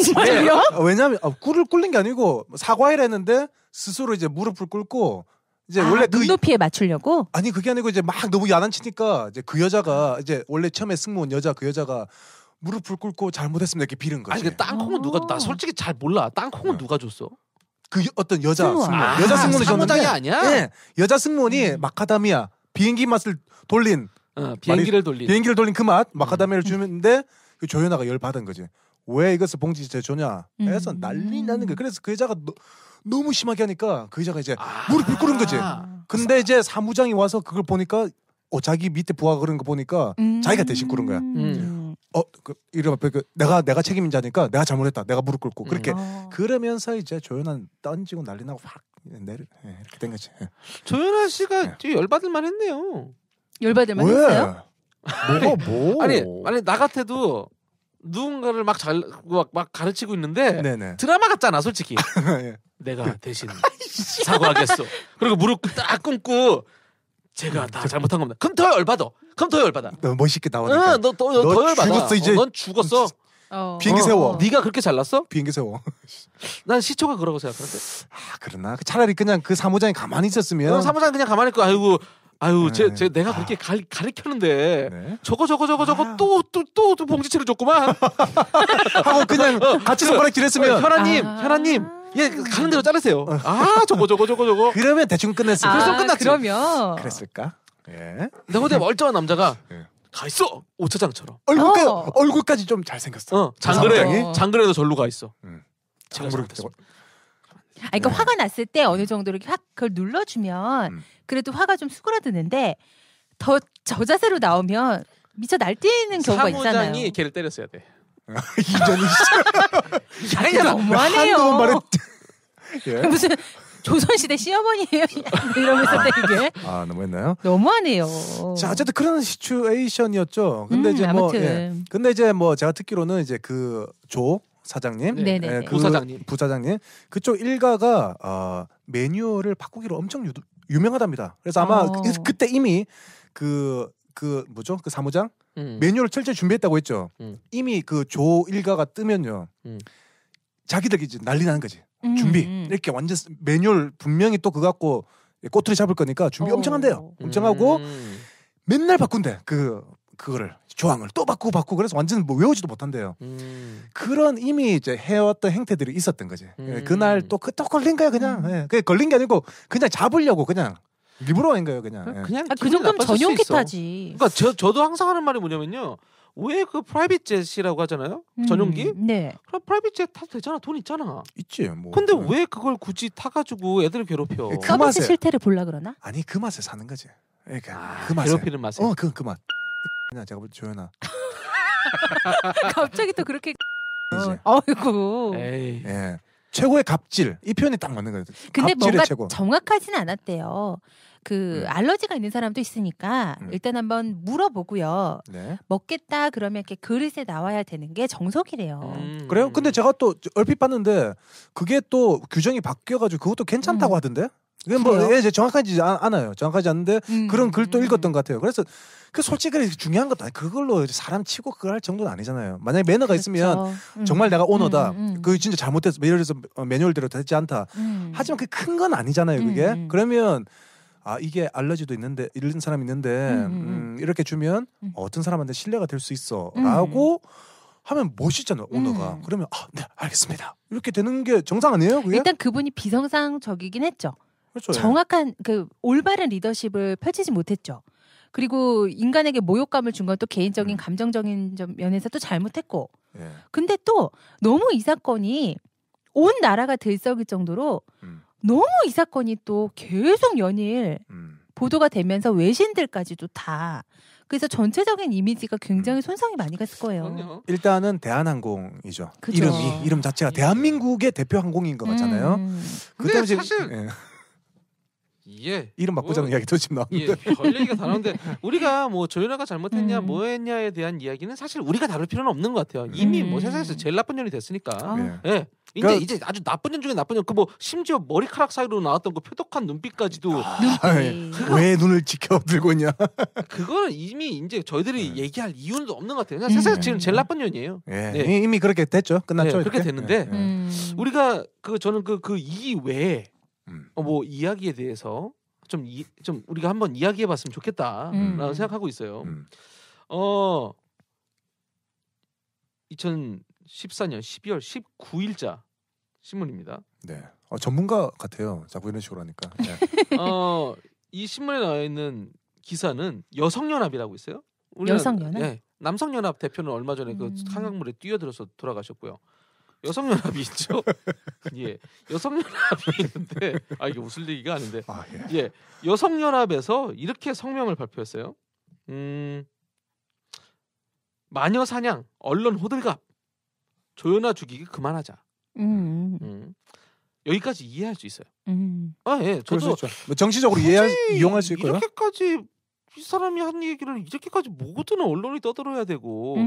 정말요? 왜냐하면 꿇린 게 아니고 사과를 했는데 스스로 이제 무릎을 꿇고 이제 원래 눈높이에 맞추려고? 아니 그게 아니고 이제 막 너무 야단치니까 이제 그 여자가 이제 원래 처음에 승무원 여자 그 여자가 무릎을 꿇고 잘못했으면 이렇게 빌은 거지. 아니 그 땅콩은 나 솔직히 잘 몰라. 땅콩은 누가 줬어? 그 어떤 여자 승무원. 여자 승무원이 사무장이 줬는데 아니야? 네, 여자 승무원이 마카다미아 비행기 맛을 돌린 비행기를 돌린 그 맛 마카다미아를 주는데 그 조연아가 열 받은 거지. 왜 이것을 봉지채 줘냐 해서 난리 나는 거야. 그래서 그 여자가 너무 심하게 하니까 그 여자가 이제 무릎을 꿇은 거지. 근데 이제 사무장이 와서 그걸 보니까 자기 밑에 부하가 그런 거 보니까 자기가 대신 꿇은 거야. 이러면 내가 책임자니까 내가 잘못했다. 내가 무릎 꿇고 그렇게 그러면서 이제 조연아 던지고 난리 나고 확 이렇게 된 거지. 조연아 씨가 열받을 만했네요. 열받을 만했어요? 뭐? 아니 나 같아도 누군가를 막 가르치고 있는데 네네. 드라마 같잖아, 솔직히. 예. 내가 대신 사과하겠어. 그리고 무릎 딱 꿇고 제가 다 잘못한 겁니다. 그럼 더 열받아. 너 멋있게 나오니까. 너 열받아. 죽었어 이제. 넌 죽었어. 비행기 세워. 네가 그렇게 잘났어? 비행기 세워. 난 시초가 그러고 생각하는데. 그러나 차라리 그냥 그 사무장이 가만히 있었으면. 사무장이 그냥 가만히 있고 아유, 내가 그렇게 가르쳤는데 네. 저거 또 봉지채를 줬구만. 하고 그냥 같이 손가락질했으면. 현아님, 예 가는 대로 자르세요. 저거. 그러면 대충 끝냈을. 그래서 끝났지. 그러면 그랬을까? 예. 근데 근데 멀쩡한 남자가 가 있어. 오차장처럼. 얼굴까지 좀 잘생겼어. 장그래도 절로 가 있어. 제가 그러니까 화가 났을 때 어느 정도 이렇게 확 그걸 눌러주면 그래도 화가 좀 수그러드는데 더 저 자세로 나오면 미쳐 날뛰는 경우가 있잖아요. 사무장이 걔를 때렸어야 돼. 이전이 너무하네요. 무슨 조선시대 시어머니예요 이러면서 되게 너무했나요? 너무하네요. 자 어쨌든 그런 시츄에이션이었죠. 근데 이제 근데 이제 제가 듣기로는 이제 그 조 사장님, 부사장님 그쪽 일가가 매뉴얼을 바꾸기로 엄청 유명하답니다. 그래서 아마 그때 이미 그 뭐죠? 그 사무장 매뉴얼을 철저히 준비했다고 했죠. 이미 그 조 일가가 뜨면요, 자기들이 이제 난리 나는 거지. 준비 이렇게 완전 매뉴얼 분명히 또 그거 갖고 꼬투리 잡을 거니까 준비 엄청 한대요. 엄청 하고 맨날 바꾼대. 그 그거를 조항을 또 바꾸고 그래서 완전 뭐 외우지도 못한대요. 그런 이미 이제 해왔던 행태들이 있었던 거지. 그날 또 걸린 거야 그냥. 예. 그게 걸린 게 아니고 그냥 잡으려고 그냥 일부러 한 거예요 그냥. 그냥 그 정도면 전용 기타지. 그러니까 저도 항상 하는 말이 뭐냐면요. 왜 그 프라이빗 jet이라고 하잖아요. 전용기. 네. 그럼 프라이빗 jet 타도 되잖아. 돈 있잖아. 있지 뭐. 근데 왜 그걸 굳이 타가지고 애들을 괴롭혀? 그 맛에 실태를 보려 그러나? 아니 그 맛에 사는 거지. 그러니까 그 맛에. 괴롭히는 맛에. 그 맛. 그냥 제가 볼 때 조연아. 갑자기 또 그렇게. 아이고. 에이. 예. 최고의 갑질 이 표현이 딱 맞는 거예요. 근데 뭔가 최고. 정확하진 않았대요. 그 알러지가 있는 사람도 있으니까 일단 한번 물어보고요. 네. 먹겠다 그러면 이렇게 그릇에 나와야 되는 게 정석이래요. 그래요? 근데 제가 또 얼핏 봤는데 그게 또 규정이 바뀌어가지고 그것도 괜찮다고 하던데. 그게 뭐 이제 정확하지 않아요. 정확하지 않은데 그런 글도 읽었던 것 같아요. 그래서 그 솔직히 그중요한 것도 아니 그걸로 사람 치고 그걸 할 정도는 아니잖아요. 만약에 매너가 있으면 정말 내가 오너다. 그 진짜 잘못했어. 예를 들어서 매뉴얼대로 되지 않다. 하지만 그 큰 건 아니잖아요. 그게. 그러면 이게 알러지도 있는데 이런 사람이 있는데 이렇게 주면 어떤 사람한테 신뢰가 될 수 있어라고 하면 멋있잖아요. 오너가. 그러면 네 알겠습니다. 이렇게 되는 게 정상 아니에요? 그게? 일단 그분이 비정상적이긴 했죠. 그렇죠. 정확한 그 올바른 리더십을 펼치지 못했죠. 그리고 인간에게 모욕감을 준 건 또 개인적인 감정적인 면에서 또 잘못했고. 예. 근데 또 너무 이 사건이 온 나라가 들썩일 정도로 너무 이 사건이 또 계속 연일 보도가 되면서 외신들까지도 다. 그래서 전체적인 이미지가 굉장히 손상이 많이 갔을 거예요. 일단은 대한항공이죠. 그죠. 이름 자체가 대한민국의 대표 항공인 것 같잖아요. 근데 사실 이름 바꾸자는 이야기도 지금 나오는데 별 얘기가 다 나오는데 우리가 뭐 조연아가 잘못했냐 뭐했냐에 대한 이야기는 사실 우리가 다룰 필요는 없는 것 같아요. 이미 뭐 세상에서 제일 나쁜 년이 됐으니까. 예. 이제 아주 나쁜 년 중에 나쁜 년. 그 뭐 심지어 머리카락 사이로 나왔던 그 표독한 눈빛까지도 왜 눈을 지켜들고 있냐? 그거는 이미 이제 저희들이 얘기할 이유는 없는 것 같아요. 그냥 세상에서 지금 제일 나쁜 년이에요. 네. 이미 그렇게 됐죠. 끝났죠. 그렇게 됐는데 우리가 저는 그 이외에 뭐 이야기에 대해서 좀 우리가 한번 이야기해봤으면 좋겠다라는 생각하고 있어요. 2014년 12월 19일자 신문입니다. 네, 전문가 같아요. 자꾸 이런 식으로 하니까. 네. 이 신문에 나와 있는 기사는 여성연합이라고 있어요. 여성연합? 네, 남성연합 대표는 얼마 전에 그 한강물에 뛰어들어서 돌아가셨고요. 여성연합이 있죠. 예, 여성연합이 있는데 이게 웃을 얘기가 아닌데, 예, 여성연합에서 이렇게 성명을 발표했어요. 마녀 사냥, 언론 호들갑, 조연아 죽이기 그만하자. 여기까지 이해할 수 있어요. 예, 저도 뭐 정치적으로 이용할 수 있고요. 이렇게까지 이 사람이 한 얘기를 이렇게까지 모든 언론이 떠들어야 되고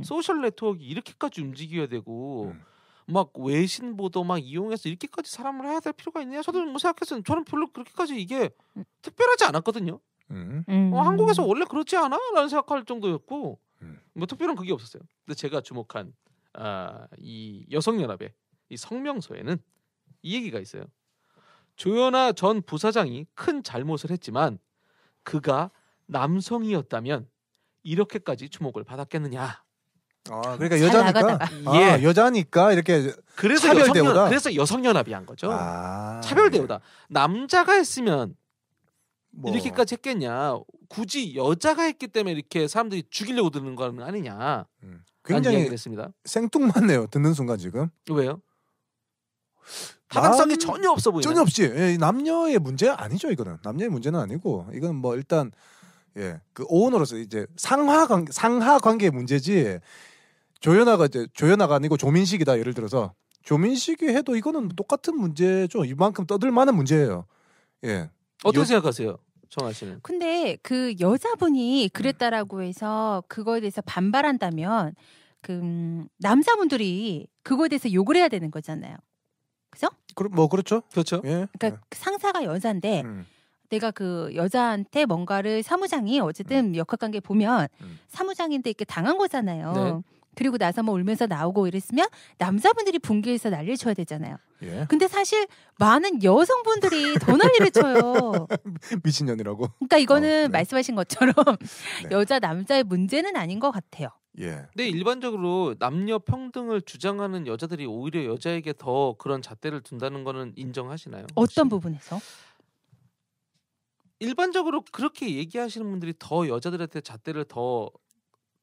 소셜 네트워크 이렇게까지 움직여야 되고. 막 외신 보도 막 이용해서 이렇게까지 사람을 해야 될 필요가 있냐? 저도 뭐 생각했어요. 저는 별로 그렇게까지 이게 특별하지 않았거든요. 한국에서 원래 그렇지 않아? 라는 생각할 정도였고 뭐 특별한 그게 없었어요. 근데 제가 주목한 이 여성연합의 이 성명서에는 이 얘기가 있어요. 조연아 전 부사장이 큰 잘못을 했지만 그가 남성이었다면 이렇게까지 주목을 받았겠느냐? 그러니까 여자니까 여자니까 이렇게 차별 대우다. 그래서 여성연합이 한 거죠. 차별 대우다. 남자가 했으면 이렇게까지 했겠냐? 굳이 여자가 했기 때문에 이렇게 사람들이 죽이려고 드는 거는 아니냐? 굉장히 했습니다. 생뚱맞네요. 듣는 순간 지금. 왜요? 타당성이 전혀 없어 보이네. 전혀 없지. 남녀의 문제 아니죠. 이거는 남녀의 문제는 아니고 이건 뭐 일단 그 오너로서 이제 상하 관계의 문제지. 조연아가 아니고 조민식이다. 예를 들어서 조민식이 해도 이거는 똑같은 문제죠. 이만큼 떠들 만한 문제예요. 예. 어떻게 생각하세요, 정아 씨는? 근데 그 여자분이 그랬다라고 해서 그거에 대해서 반발한다면 그 남자분들이 그거에 대해서 욕을 해야 되는 거잖아요. 그죠? 그렇죠. 그렇죠. 예. 그러니까 상사가 여자인데. 내가 그 여자한테 뭔가를 사무장이 어쨌든 역학관계 보면 사무장인데 이렇게 당한 거잖아요. 네. 그리고 나서 뭐 울면서 나오고 이랬으면 남자분들이 분개해서 난리를 쳐야 되잖아요. 예. 근데 사실 많은 여성분들이 더 난리를 쳐요. 미친년이라고. 그러니까 이거는 네. 말씀하신 것처럼 네. 여자 남자의 문제는 아닌 것 같아요. 예. 근데 일반적으로 남녀 평등을 주장하는 여자들이 오히려 여자에게 더 그런 잣대를 둔다는 거는 인정하시나요? 어떤 부분에서? 일반적으로 그렇게 얘기하시는 분들이 더 여자들한테 잣대를 더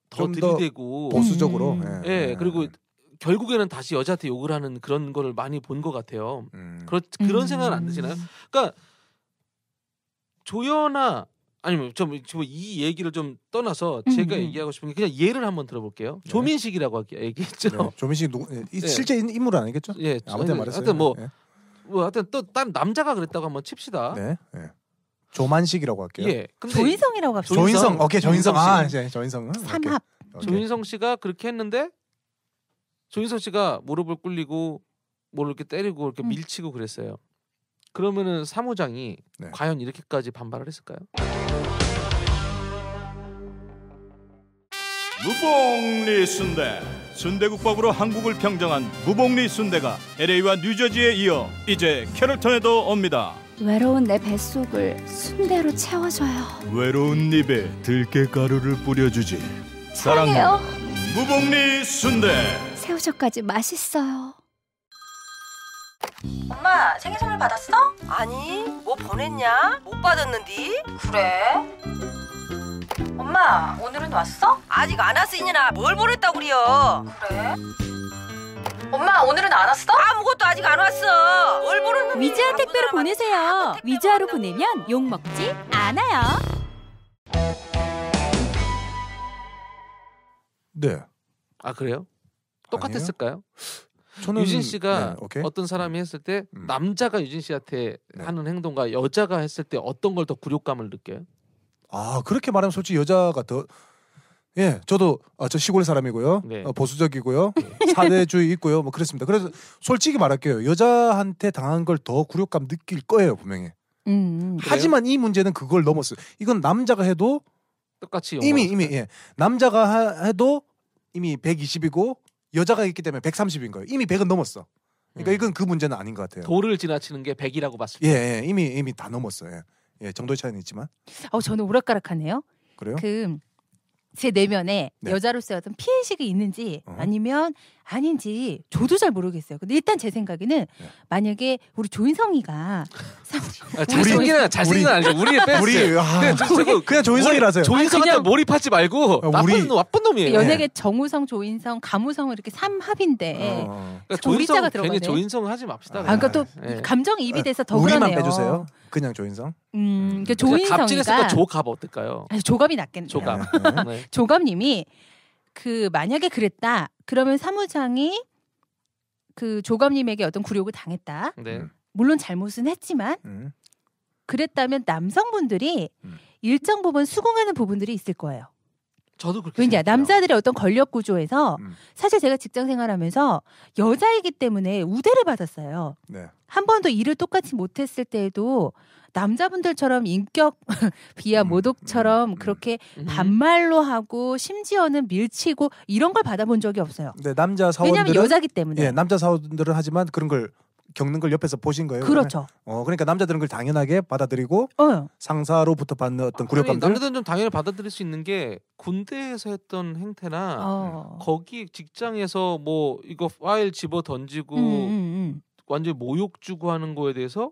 좀 더 들이대고 보수적으로. 예, 그리고 결국에는 다시 여자한테 욕을 하는 그런 거를 많이 본 것 같아요. 그런 생각은 안 드시나요? 그러니까 조연아 아니면 이 얘기를 좀 떠나서 제가 얘기하고 싶은 게 그냥 예를 한번 들어볼게요. 네. 조민식이라고 얘기했죠. 네. 조민식 누구? 네. 실제 인물 아니겠죠? 예, 아무튼 말했어요. 하여튼 뭐 예. 하여튼 또 다른 남자가 그랬다고 한번 칩시다. 네. 예. 조만식이라고 할게요. 예. 근데 조인성이라고 합시다. 조인성. 오케이, 조인성. 아, 씨. 이제 조인성. 삼합. 조인성 씨가 그렇게 했는데 조인성 씨가 무릎을 꿇리고 뭘 이렇게 때리고 이렇게 밀치고 그랬어요. 그러면은 사무장이 네. 과연 이렇게까지 반발을 했을까요? 무복리 순대. 순대국밥으로 한국을 평정한 무복리 순대가 LA와 뉴저지에 이어 이제 캐롤턴에도 옵니다. 외로운 내 뱃속을 순대로 채워줘요. 외로운 입에 들깨가루를 뿌려주지. 사랑해요. 무복리 순대. 새우젓까지 맛있어요. 엄마 생일 선물 받았어? 아니 뭐 보냈냐? 못 받았는디? 그래? 엄마 오늘은 왔어? 아직 안 왔어 이년아. 뭘 보냈다고 그래요? 그래? 엄마 오늘은 안 왔어? 아무것도 아직 안 왔어. 뭘 보냈는데? 위즈아 택배로 보내세요. 위즈아로 보내면 욕 먹지 않아요. 네. 아 그래요? 똑같았을까요? 저는 유진 씨가 네, 오케이. 어떤 사람이 했을 때 남자가 유진 씨한테 하는 행동과 여자가 했을 때 어떤 걸 더 굴욕감을 느껴요? 아 그렇게 말하면 솔직히 여자가 더 예, 저도 저 시골 사람이고요. 네. 보수적이고요. 사대주의 있고요. 뭐 그렇습니다. 그래서 솔직히 말할게요. 여자한테 당한 걸 더 굴욕감 느낄 거예요, 분명히. 하지만 이 문제는 그걸 넘었어요. 이건 남자가 해도 똑같이 이미 예. 남자가 해도 이미 120이고 여자가 있기 때문에 130인 거예요. 이미 100은 넘었어. 그러니까 이건 그 문제는 아닌 것 같아요. 도를 지나치는 게 100이라고 봤을 때. 예, 이미 다 넘었어요. 예, 정도의 차이는 있지만. 저는 오락가락하네요. 그래요? 제 내면에 네. 여자로서의 어떤 피해의식이 있는지 아니면 아닌지 저도 잘 모르겠어요. 근데 일단 제 생각에는 만약에 우리 조인성이가 잘생긴 아니죠. 우리 뺐어요. 그냥 조인성이라서요. 조인성한테 몰입하지 말고 나쁜 놈이에요. 연예계 정우성, 조인성, 감우성은 이렇게 삼합인데 그러니까 우리자가 들어가네. 괜히 조인성 하지 맙시다. 그러니까 또 감정이입이 돼서 더 우리만 그러네요. 빼주세요. 그냥 조인성. 그러니까 조인성이가 갑진했으니까 조갑 어떨까요? 아니, 조갑이 낫겠네요. 조갑. 네. 조갑님이 만약에 그랬다. 그러면 사무장이 그 조갑님에게 어떤 굴욕을 당했다. 네. 물론 잘못은 했지만 그랬다면 남성분들이 일정 부분 수긍하는 부분들이 있을 거예요. 저도 그렇게 왜냐 생각해요. 남자들의 어떤 권력 구조에서 사실 제가 직장 생활하면서 여자이기 때문에 우대를 받았어요. 네. 한 번도 일을 똑같이 못했을 때에도 남자분들처럼 인격 비하 모독처럼 그렇게 반말로 하고 심지어는 밀치고 이런 걸 받아본 적이 없어요. 네, 남자 사원들은 왜냐하면 여자기 때문에. 예, 남자 사원들은 하지만 그런 걸 겪는 걸 옆에서 보신 거예요. 그렇죠. 그러니까 남자들은 그걸 당연하게 받아들이고 상사로부터 받는 어떤 굴욕감들. 남자들은 좀 당연히 받아들일 수 있는 게 군대에서 했던 행태나 거기 직장에서 뭐 이거 파일 집어 던지고 완전히 모욕 주고 하는 거에 대해서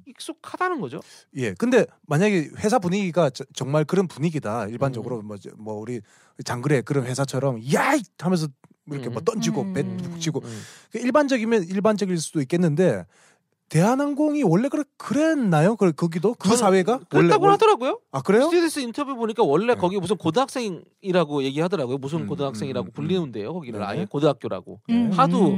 익숙하다는 거죠. 예. 근데 만약에 회사 분위기가 정말 그런 분위기다. 일반적으로 뭐 우리 장그래 그런 회사처럼 야이 하면서 이렇게 뭐 던지고 배 북치고 일반적이면 일반적일 수도 있겠는데 대한항공이 원래 그랬나요? 거기도 그 사회가 그랬다고 하더라고요. 아 그래요? 스튜디오스 인터뷰 보니까 원래 거기 무슨 고등학생이라고 얘기하더라고요. 무슨 고등학생이라고 불리는데요. 거기를 아예 고등학교라고 하도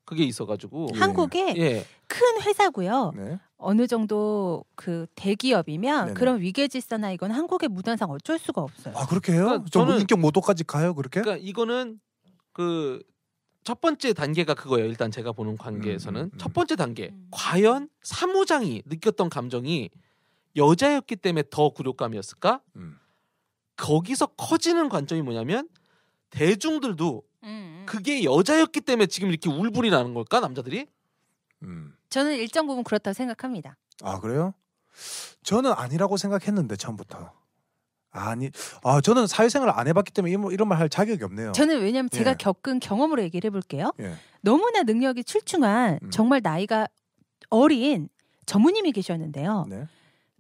그게 있어가지고 한국에 큰 회사고요. 네. 어느 정도 그 대기업이면 네네. 그런 위계질서나 이건 한국의 문화상 어쩔 수가 없어요. 아 그렇게 해요? 그러니까 좀 저는- 인격 모독까지 가요 그렇게? 그러니까 이거는 그 첫 번째 단계가 그거예요. 일단 제가 보는 관계에서는 첫 번째 단계. 과연 사무장이 느꼈던 감정이 여자였기 때문에 더 굴욕감이었을까? 거기서 커지는 관점이 뭐냐면 대중들도 그게 여자였기 때문에 지금 이렇게 울분이 나는 걸까 남자들이? 저는 일정 부분 그렇다고 생각합니다. 아 그래요? 저는 아니라고 생각했는데 처음부터. 저는 사회생활을 안 해봤기 때문에 이런 말 할 자격이 없네요. 저는 왜냐하면 제가 겪은 경험으로 얘기를 해볼게요. 예. 너무나 능력이 출중한 정말 나이가 어린 전무님이 계셨는데요. 네.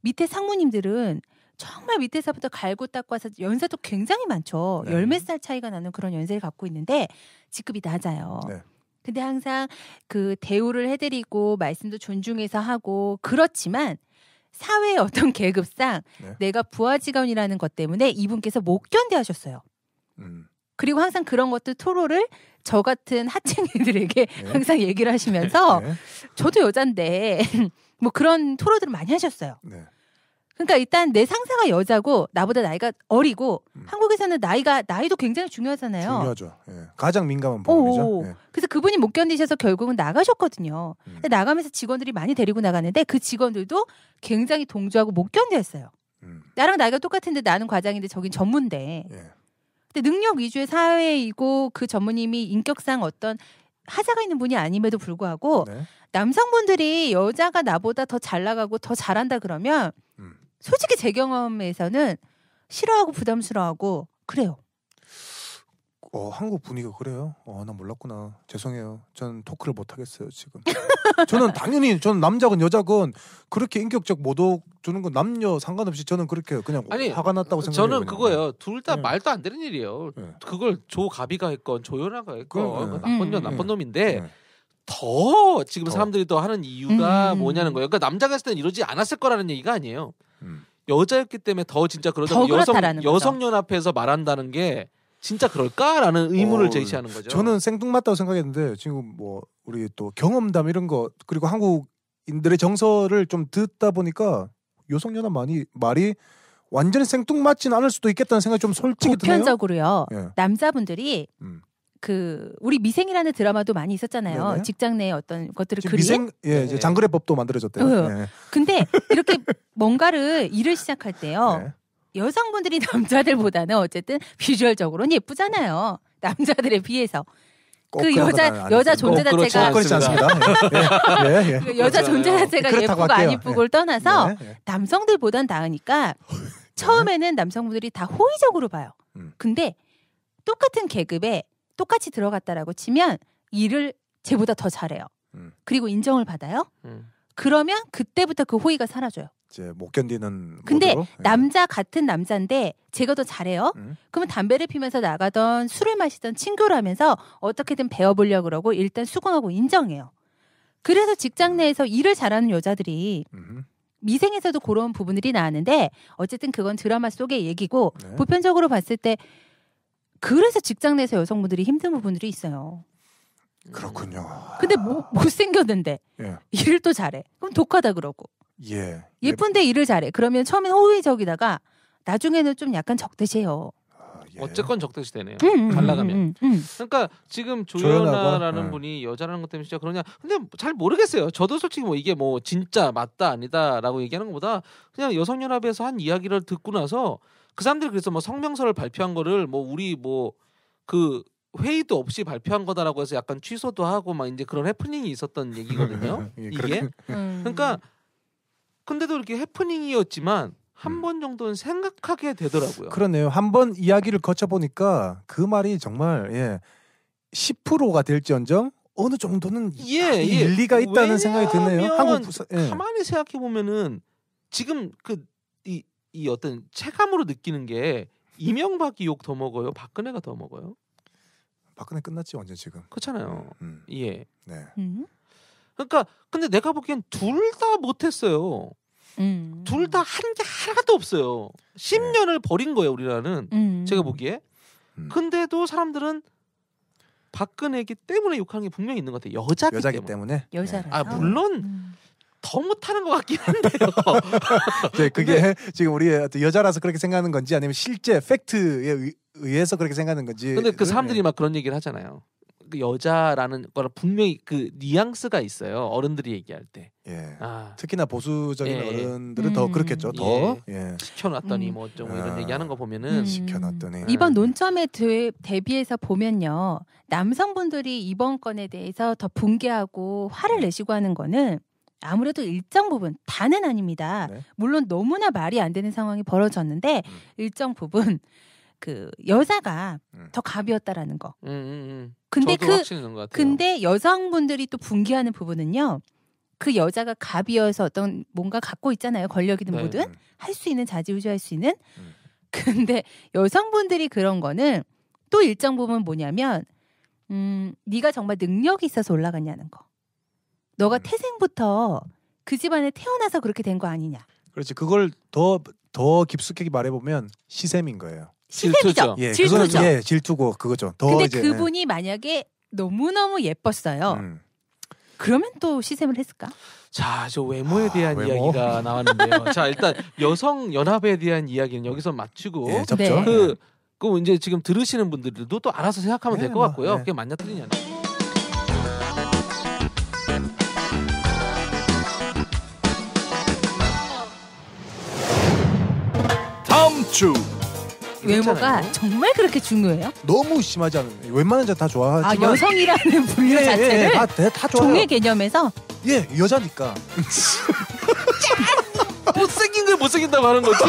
밑에 상무님들은 정말 밑에서부터 갈고 닦고 와서 연세도 굉장히 많죠. 네. 열 몇 살 차이가 나는 그런 연세를 갖고 있는데 직급이 낮아요. 네. 근데 항상 그 대우를 해드리고 말씀도 존중해서 하고 그렇지만 사회의 어떤 계급상 내가 부하 직원이라는 것 때문에 이분께서 못 견뎌하셨어요. 그리고 항상 그런 것들 토로를 저 같은 하층이들에게 항상 얘기를 하시면서 저도 여잔데 뭐 그런 토로들을 많이 하셨어요. 그러니까 일단 내 상사가 여자고 나보다 나이가 어리고 한국에서는 나이도 굉장히 중요하잖아요. 중요하죠. 예. 가장 민감한 부분이죠. 예. 그래서 그분이 못 견디셔서 결국은 나가셨거든요. 근데 나가면서 직원들이 많이 데리고 나갔는데 그 직원들도 굉장히 동조하고 못 견뎌했어요. 나랑 나이가 똑같은데 나는 과장인데 저긴 전무인데. 근데 능력 위주의 사회이고 그 전무님이 인격상 어떤 하자가 있는 분이 아님에도 불구하고 남성분들이 여자가 나보다 더 잘 나가고 더 잘한다 그러면 솔직히 제 경험에서는 싫어하고 부담스러워하고 그래요. 한국 분위기가 그래요? 나 몰랐구나. 죄송해요. 전 토크를 못 하겠어요 지금. 저는 당연히 저는 남자건 여자건 그렇게 인격적 모독 주는 건 남녀 상관없이 저는 그렇게 그냥 화가 났다고 생각해요. 저는 그거예요. 둘 다 말도 안 되는 일이에요. 그걸 조가비가 했건 조연아가 했건 나쁜 년 나쁜 놈인데 더 지금 사람들이 또 하는 이유가 뭐냐는 거예요. 그러니까 남자가 했을 때는 이러지 않았을 거라는 얘기가 아니에요. 여자였기 때문에 더 진짜 그러다고 여성연합회에서 말한다는 게 진짜 그럴까라는 의문을 제시하는 거죠. 저는 생뚱맞다고 생각했는데 지금 뭐 우리 또 경험담 이런 거 그리고 한국인들의 정서를 좀 듣다 보니까 여성연합 말이 완전히 생뚱맞지는 않을 수도 있겠다는 생각이 좀 솔직히 드네요. 보편적으로요. 남자분들이 그 우리 미생이라는 드라마도 많이 있었잖아요. 네네. 직장 내의 어떤 것들을 그린. 미생 이제 장그래법도 만들어졌대요. 근데 이렇게 뭔가를 일을 시작할 때요. 여성분들이 남자들보다는 어쨌든 비주얼적으로는 예쁘잖아요. 남자들에 비해서. 그 여자 존재 자체가 그렇지 않습니다. 그 여자 존재 자체가 예쁘고 안 예쁘고를 떠나서 남성들보단 나으니까 처음에는 남성분들이 다 호의적으로 봐요. 근데 똑같은 계급에 똑같이 들어갔다라고 치면 일을 쟤보다 더 잘해요. 그리고 인정을 받아요. 그러면 그때부터 그 호의가 사라져요. 이제 못 견디는. 근데 남자 같은 남자인데 제가 더 잘해요. 그러면 담배를 피면서 나가던 술을 마시던 친구라면서 어떻게든 배워보려고 그러고 일단 수긍하고 인정해요. 그래서 직장 내에서 일을 잘하는 여자들이 미생에서도 그런 부분들이 나왔는데 어쨌든 그건 드라마 속의 얘기고 보편적으로 봤을 때 그래서 직장 내에서 여성분들이 힘든 부분들이 있어요. 그렇군요. 근데 못생겼는데 일을 또 잘해. 그럼 독하다 그러고. 예쁜데 일을 잘해. 그러면 처음엔 호의적이다가 나중에는 좀 약간 적대시해요. 어쨌건 적대시 되네요. 잘 나가면. 그러니까 지금 조연아라는 분이 여자라는 것 때문에 진짜 그러냐. 근데 잘 모르겠어요. 저도 솔직히 뭐 이게 뭐 진짜 맞다 아니다라고 얘기하는 것보다 그냥 여성연합에서 한 이야기를 듣고 나서 그 사람들이 그래서 뭐 성명서를 발표한 거를 뭐 우리 뭐 그 회의도 없이 발표한 거다라고 해서 약간 취소도 하고 막 이제 그런 해프닝이 있었던 얘기거든요. 이게. 그러니까 근데도 이렇게 해프닝이었지만 한 번 정도는 생각하게 되더라고요. 그러네요. 한 번 이야기를 거쳐 보니까 그 말이 정말 10%가 될지언정 어느 정도는 일리가 있다는 생각이 드네요. 한국 가만히 생각해 보면은 지금 이 어떤 체감으로 느끼는 게 이명박이 욕 더 먹어요, 박근혜가 더 먹어요? 박근혜 끝났지 완전 지금. 그렇잖아요. 예. 네. 그러니까 근데 내가 보기엔 둘 다 못했어요. 둘 다 한 게 하나도 없어요. 10년을 버린 거예요, 우리나라는. 제가 보기에. 근데도 사람들은 박근혜이기 때문에 욕하는 게 분명히 있는 것 같아요. 여자기 때문에. 여자라서. 물론 더 못하는 것 같긴 한데요. 그게 지금 우리 여자라서 그렇게 생각하는 건지 아니면 실제 팩트에 의해서 그렇게 생각하는 건지. 근데 그 사람들이 막 그런 얘기를 하잖아요. 그 여자라는 거랑 분명히 그 뉘앙스가 있어요. 어른들이 얘기할 때. 예. 특히나 보수적인 어른들은 더 그렇겠죠. 더 시켜놨더니 뭐 어쩌고 이런 얘기하는 거 보면은 시켜놨더니 이번 논점에 대비해서 보면요, 남성분들이 이번 건에 대해서 더 분개하고 화를 내시고 하는 거는 아무래도 일정 부분, 다는 아닙니다. 물론 너무나 말이 안 되는 상황이 벌어졌는데 일정 부분 그 여자가 더 갑이었다라는 거. 근데 근데 여성분들이 또 분개하는 부분은요, 그 여자가 갑이어서 어떤 뭔가 갖고 있잖아요. 권력이든 뭐든 할 수 있는, 자지우지할 수 있는. 근데 여성분들이 그런 거는 또 일정 부분 뭐냐면 네가 정말 능력이 있어서 올라갔냐는 거. 너가 태생부터 그 집안에 태어나서 그렇게 된 거 아니냐. 그렇지. 그걸 더 깊숙하게 말해보면 시샘인 거예요. 시샘이죠. 예, 질투죠. 예, 질투고 그거죠. 더 근데 이제, 그분이 만약에 너무너무 예뻤어요. 그러면 또 시샘을 했을까? 자, 저 외모에 대한 이야기가 나왔는데요. 자, 일단 여성 연합에 대한 이야기는 여기서 마치고 접죠. 그 이제 지금 들으시는 분들도 또 알아서 생각하면 될 것 같고요. 그게 맞냐 틀리냐. 다음 주 외모가 정말 그렇게 중요해요? 너무 심하지 않은. 웬만한 여자 다 좋아하지만. 아, 여성이라는 분류 자체를 다 좋아요. 종의 개념에서. 예, 여자니까. 못생긴 걸 못생긴다고 하는 거지.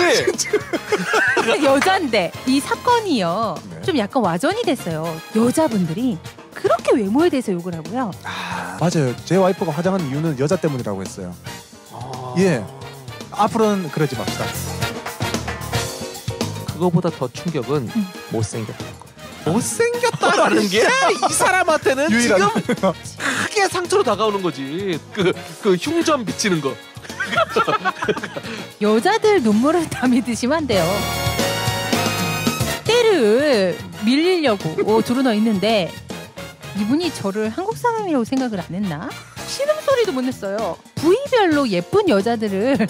여잔데 이 사건이요, 좀 약간 와전이 됐어요. 여자분들이 그렇게 외모에 대해서 욕을 하고요. 맞아요. 제 와이프가 화장한 이유는 여자 때문이라고 했어요. 예, 앞으로는 그러지 맙시다. 그거보다 더 충격은 못생겼다는 거. 못생겼다라는 게 이 사람한테는 지금 크게 상처로 다가오는 거지. 그 흉전 비치는 거. 여자들 눈물을 다 믿으시면 안 돼요. 때를 밀리려고 두루너 있는데 이분이 저를 한국 사람이라고 생각을 안 했나? 신음소리도 못 냈어요. 부위별로 예쁜 여자들을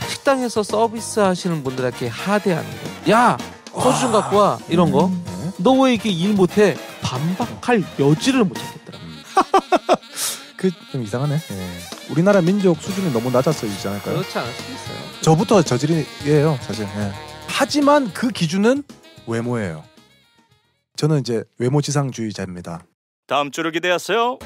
식당에서 서비스 하시는 분들에게 하대하는 거. 야, 소주 좀 갖고 와. 이런 거. 너 왜 이렇게 일 못해? 반박할 여지를 못 찾겠더라. 그 좀 이상하네. 우리나라 민족 수준이 너무 낮아서 이지 않을까요? 그렇지 않을 수도 있어요. 저부터 저질이에요, 사실. 하지만 그 기준은 외모예요. 저는 이제 외모지상주의자입니다. 다음 주를 기대하세요.